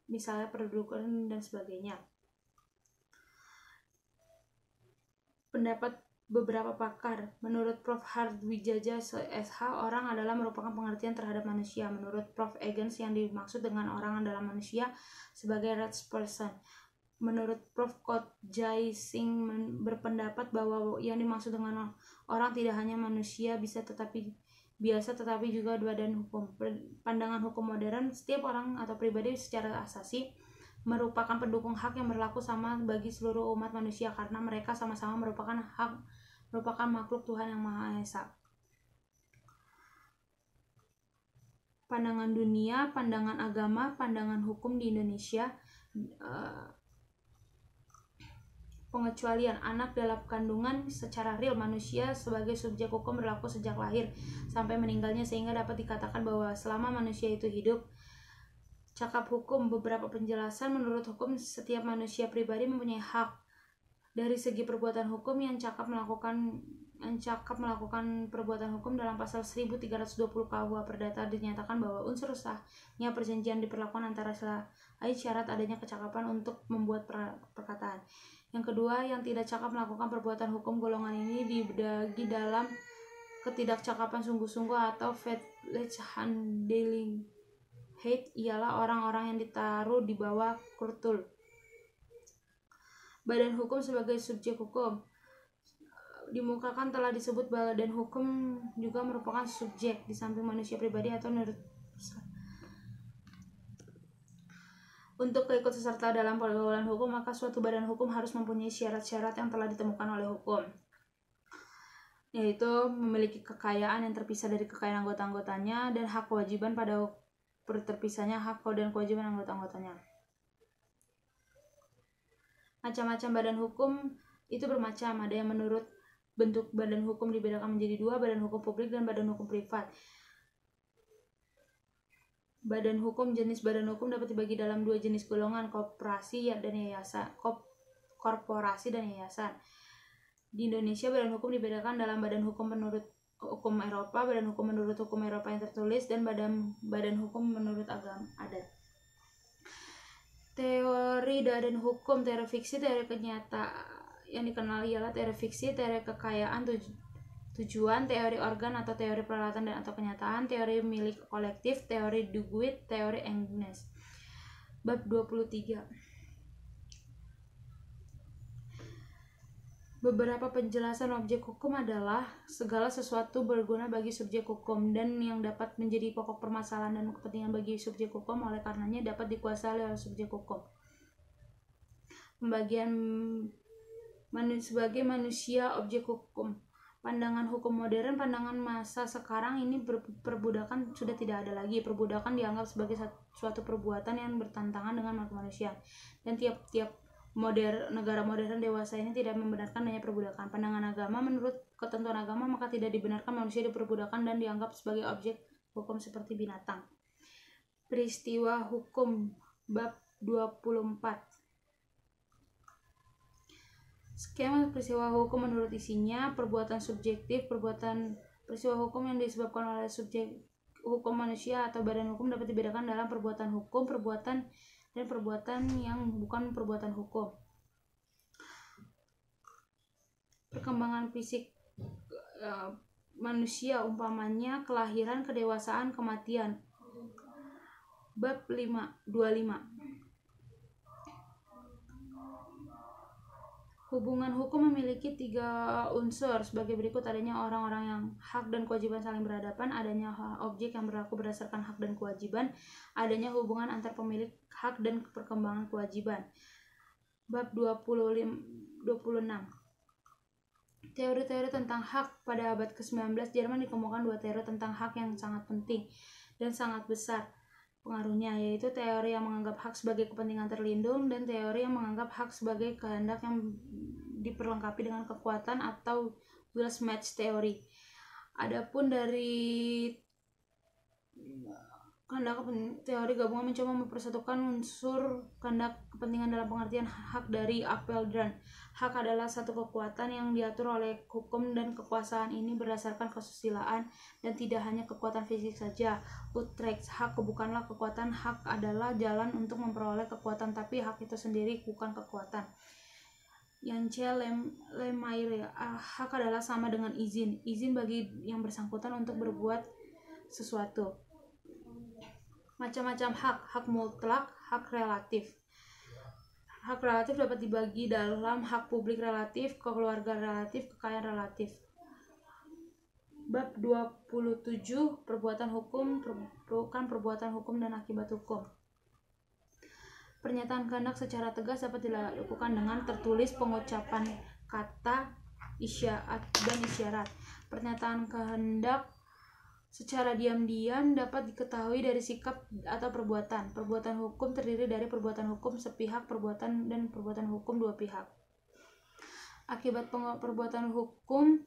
misalnya perdukunan dan sebagainya. Pendapat beberapa pakar. Menurut Prof. Hardwijaja SH, orang adalah merupakan pengertian terhadap manusia. Menurut Prof. Egens, yang dimaksud dengan orang adalah manusia sebagai rights person. Menurut Prof. Kotjai Singh berpendapat bahwa yang dimaksud dengan orang tidak hanya manusia biasa tetapi juga badan hukum. Pandangan hukum modern, setiap orang atau pribadi secara asasi merupakan pendukung hak yang berlaku sama bagi seluruh umat manusia karena mereka sama-sama merupakan makhluk Tuhan yang Maha Esa. Pandangan dunia, pandangan agama, pandangan hukum di Indonesia. Pengecualian anak dalam kandungan secara real, manusia sebagai subjek hukum berlaku sejak lahir sampai meninggalnya, sehingga dapat dikatakan bahwa selama manusia itu hidup. Cakap hukum. Beberapa penjelasan. Menurut hukum, setiap manusia pribadi mempunyai hak. Dari segi perbuatan hukum, yang cakap melakukan perbuatan hukum dalam pasal 1320 KUH Perdata dinyatakan bahwa unsur sahnya perjanjian diperlakukan antara lain syarat adanya kecakapan untuk membuat perkataan. Yang kedua, yang tidak cakap melakukan perbuatan hukum. Golongan ini dibagi dalam ketidakcakapan sungguh-sungguh atau faithless handling. Hate ialah orang-orang yang ditaruh di bawah kurtul. Badan hukum sebagai subjek hukum. Dimukakan telah disebut badan hukum juga merupakan subjek di samping manusia pribadi atau untuk keikutsertaan dalam pergaulan hukum, maka suatu badan hukum harus mempunyai syarat-syarat yang telah ditemukan oleh hukum, yaitu memiliki kekayaan yang terpisah dari kekayaan anggota-anggotanya dan hak kewajiban pada terpisahnya hak dan kewajiban anggota-anggotanya. Macam-macam badan hukum itu bermacam. Ada yang menurut bentuk badan hukum dibedakan menjadi dua, badan hukum publik dan badan hukum privat. Badan hukum. Jenis badan hukum dapat dibagi dalam dua jenis golongan, korporasi dan yayasan. Di Indonesia, badan hukum dibedakan dalam badan hukum menurut hukum Eropa, badan hukum menurut hukum Eropa yang tertulis, dan badan hukum menurut agama adat. Teori badan hukum. Teori fiksi, teori kenyataan yang dikenal ialah teori fiksi, teori kekayaan tujuan, teori organ atau teori peralatan dan atau kenyataan, teori milik kolektif, teori Duguid, teori Engnes. Bab 23. Beberapa penjelasan objek hukum adalah segala sesuatu berguna bagi subjek hukum dan yang dapat menjadi pokok permasalahan dan kepentingan bagi subjek hukum, oleh karenanya dapat dikuasai oleh subjek hukum. Pembagian sebagai manusia objek hukum. Pandangan hukum modern, pandangan masa sekarang ini perbudakan sudah tidak ada lagi. Perbudakan dianggap sebagai suatu perbuatan yang bertentangan dengan kemanusiaan, dan tiap-tiap negara modern dewasa ini tidak membenarkan adanya perbudakan. Pandangan agama, menurut ketentuan agama maka tidak dibenarkan manusia diperbudakan dan dianggap sebagai objek hukum seperti binatang. Peristiwa hukum. Bab 24. Skema peristiwa hukum menurut isinya: perbuatan subjektif. Peristiwa hukum yang disebabkan oleh subjek hukum manusia atau badan hukum dapat dibedakan dalam perbuatan hukum, perbuatan dan perbuatan yang bukan perbuatan hukum. Perkembangan fisik manusia, umpamanya kelahiran, kedewasaan, kematian. Bab 25. Hubungan hukum memiliki 3 unsur sebagai berikut: adanya orang-orang yang hak dan kewajiban saling berhadapan, adanya objek yang berlaku berdasarkan hak dan kewajiban, adanya hubungan antar pemilik hak dan perkembangan kewajiban. Bab 26. Teori-teori tentang hak. Pada abad ke-19 Jerman dikemukakan 2 teori tentang hak yang sangat penting dan sangat besar pengaruhnya, yaitu teori yang menganggap hak sebagai kepentingan terlindung dan teori yang menganggap hak sebagai kehendak yang diperlengkapi dengan kekuatan atau Will's match theory. Adapun dari kehendak teori gabungan mencoba mempersatukan unsur kehendak kepentingan dalam pengertian hak dari Apeldoorn. Hak adalah satu kekuatan yang diatur oleh hukum dan kekuasaan ini berdasarkan kesusilaan dan tidak hanya kekuatan fisik saja. Utrecht, hak bukanlah kekuatan, hak adalah jalan untuk memperoleh kekuatan, tapi hak itu sendiri bukan kekuatan. Yance Lemaire, hak adalah sama dengan izin bagi yang bersangkutan untuk berbuat sesuatu. Macam-macam hak mutlak, hak relatif. Hak relatif dapat dibagi dalam hak publik relatif, keluarga relatif, kekayaan relatif. Bab 27. Perbuatan hukum, bukan perbuatan hukum dan akibat hukum. Pernyataan kehendak secara tegas dapat dilakukan dengan tertulis, pengucapan kata, isyarat dan isyarat. Pernyataan kehendak secara diam-diam dapat diketahui dari sikap atau perbuatan. Perbuatan hukum terdiri dari perbuatan hukum sepihak, perbuatan dan perbuatan hukum dua pihak. Akibat perbuatan hukum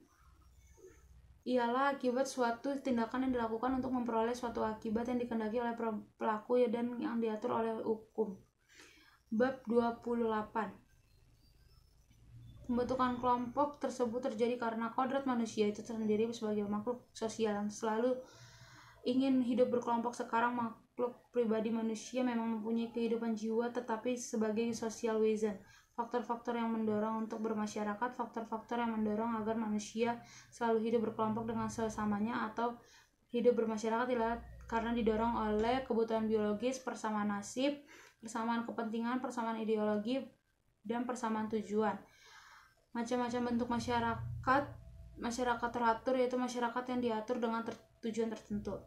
ialah akibat suatu tindakan yang dilakukan untuk memperoleh suatu akibat yang dikehendaki oleh pelaku dan yang diatur oleh hukum. Bab 28. Pembentukan kelompok tersebut terjadi karena kodrat manusia itu sendiri sebagai makhluk sosial yang selalu ingin hidup berkelompok. Sekarang makhluk pribadi manusia memang mempunyai kehidupan jiwa, tetapi sebagai social wesen. Faktor-faktor yang mendorong untuk bermasyarakat, faktor-faktor yang mendorong agar manusia selalu hidup berkelompok dengan sesamanya atau hidup bermasyarakat ialah karena didorong oleh kebutuhan biologis, persamaan nasib, persamaan kepentingan, persamaan ideologi, dan persamaan tujuan. Macam-macam bentuk masyarakat teratur, yaitu masyarakat yang diatur dengan tujuan tertentu.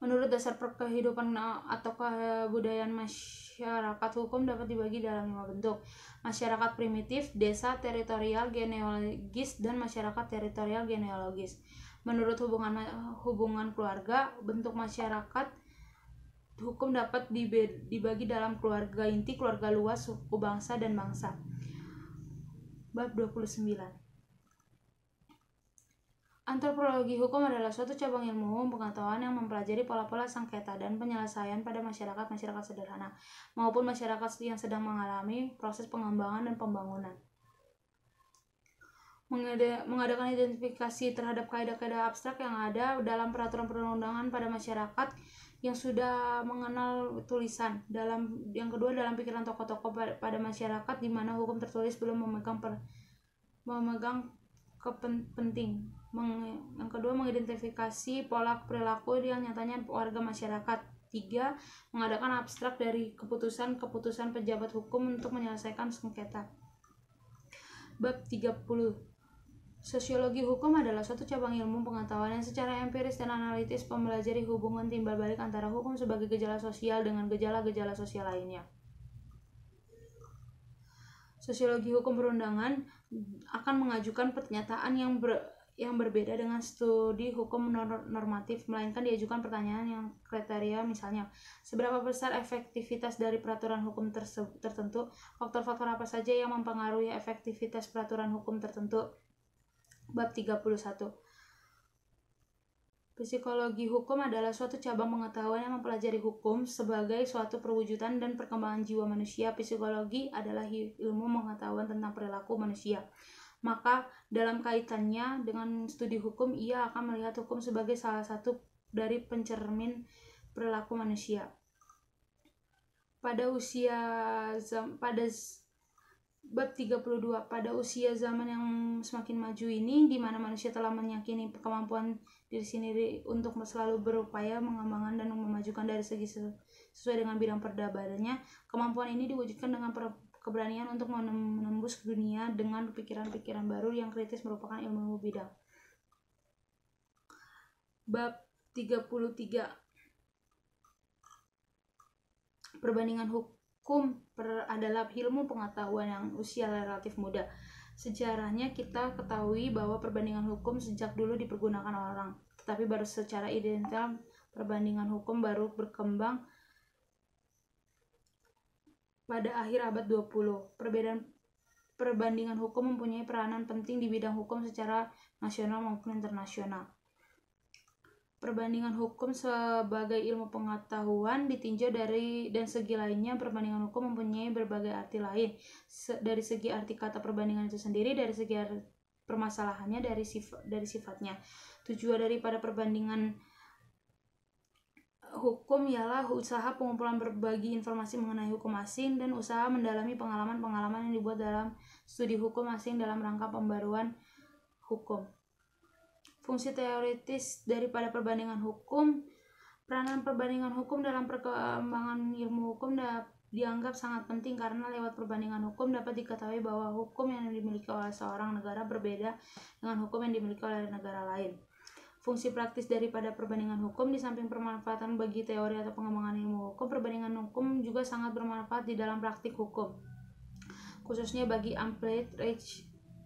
Menurut dasar kehidupan atau kebudayaan masyarakat, hukum dapat dibagi dalam 5 bentuk: masyarakat primitif, desa, teritorial, genealogis, dan masyarakat teritorial genealogis. Menurut hubungan keluarga, bentuk masyarakat hukum dapat dibagi dalam keluarga inti, keluarga luas, suku bangsa, dan bangsa. Bab 29. Antropologi hukum adalah suatu cabang ilmu pengetahuan yang mempelajari pola-pola sengketa dan penyelesaian pada masyarakat sederhana maupun masyarakat yang sedang mengalami proses pengembangan dan pembangunan. Mengadakan identifikasi terhadap kaidah-kaidah abstrak yang ada dalam peraturan perundang-undangan pada masyarakat yang sudah mengenal tulisan. Yang kedua, dalam pikiran tokoh-tokoh pada masyarakat di mana hukum tertulis belum memegang penting. Yang kedua, mengidentifikasi pola perilaku yang nyatanya warga masyarakat. 3. Mengadakan abstrak dari keputusan pejabat hukum untuk menyelesaikan sengketa. Bab 30. Sosiologi hukum adalah suatu cabang ilmu pengetahuan yang secara empiris dan analitis mempelajari hubungan timbal balik antara hukum sebagai gejala sosial dengan gejala-gejala sosial lainnya. Sosiologi hukum perundangan akan mengajukan pernyataan yang berbeda dengan studi hukum normatif, melainkan diajukan pertanyaan yang kriteria, misalnya seberapa besar efektivitas dari peraturan hukum tertentu, faktor-faktor apa saja yang mempengaruhi efektivitas peraturan hukum tertentu. Bab 31. Psikologi hukum adalah suatu cabang pengetahuan yang mempelajari hukum sebagai suatu perwujudan dan perkembangan jiwa manusia. Psikologi adalah ilmu pengetahuan tentang perilaku manusia. Maka dalam kaitannya dengan studi hukum, ia akan melihat hukum sebagai salah satu dari pencermin perilaku manusia. Pada Bab 32. Pada usia zaman yang semakin maju ini, di mana manusia telah meyakini kemampuan diri sendiri untuk selalu berupaya mengembangkan dan memajukan dari segi sesuai dengan bidang peradabannya, kemampuan ini diwujudkan dengan keberanian untuk menembus dunia dengan pikiran-pikiran baru yang kritis merupakan ilmu bidang. Bab 33. Perbandingan hukum adalah ilmu pengetahuan yang usia relatif muda. Sejarahnya kita ketahui bahwa perbandingan hukum sejak dulu dipergunakan orang, tetapi baru secara identik perbandingan hukum baru berkembang pada akhir abad 20. Perbandingan hukum mempunyai peranan penting di bidang hukum secara nasional maupun internasional. Perbandingan hukum sebagai ilmu pengetahuan ditinjau dari dan segi lainnya, perbandingan hukum mempunyai berbagai arti lain. Dari segi arti kata perbandingan itu sendiri, dari segi permasalahannya, dari sifatnya. Tujuan daripada perbandingan hukum ialah usaha pengumpulan berbagi informasi mengenai hukum asing dan usaha mendalami pengalaman-pengalaman yang dibuat dalam studi hukum asing dalam rangka pembaruan hukum. Fungsi teoritis daripada perbandingan hukum. Peranan perbandingan hukum dalam perkembangan ilmu hukum dianggap sangat penting karena lewat perbandingan hukum dapat diketahui bahwa hukum yang dimiliki oleh seorang negara berbeda dengan hukum yang dimiliki oleh negara lain. Fungsi praktis daripada perbandingan hukum, di samping bermanfaatan bagi teori atau pengembangan ilmu hukum, perbandingan hukum juga sangat bermanfaat di dalam praktik hukum, khususnya bagi applied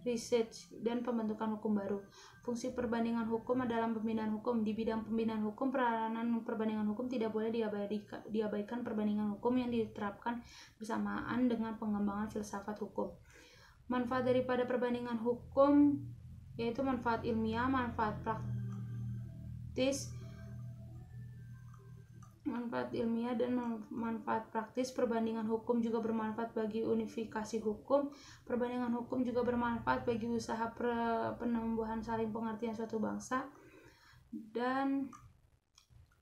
research dan pembentukan hukum baru. Fungsi perbandingan hukum dalam pembinaan hukum. Di bidang pembinaan hukum, peranan perbandingan hukum tidak boleh diabaikan perbandingan hukum yang diterapkan bersamaan dengan pengembangan filsafat hukum. Manfaat daripada perbandingan hukum yaitu manfaat ilmiah, manfaat ilmiah dan manfaat praktis. Perbandingan hukum juga bermanfaat bagi unifikasi hukum. Perbandingan hukum juga bermanfaat bagi usaha penumbuhan saling pengertian suatu bangsa, dan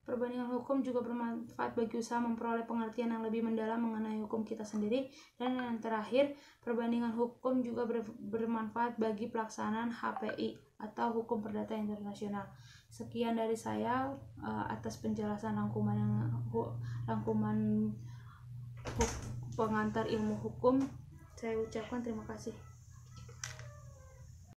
perbandingan hukum juga bermanfaat bagi usaha memperoleh pengertian yang lebih mendalam mengenai hukum kita sendiri. Dan yang terakhir, perbandingan hukum juga bermanfaat bagi pelaksanaan HPI atau Hukum Perdata Internasional. Sekian dari saya atas penjelasan rangkuman pengantar ilmu hukum. Saya ucapkan terima kasih.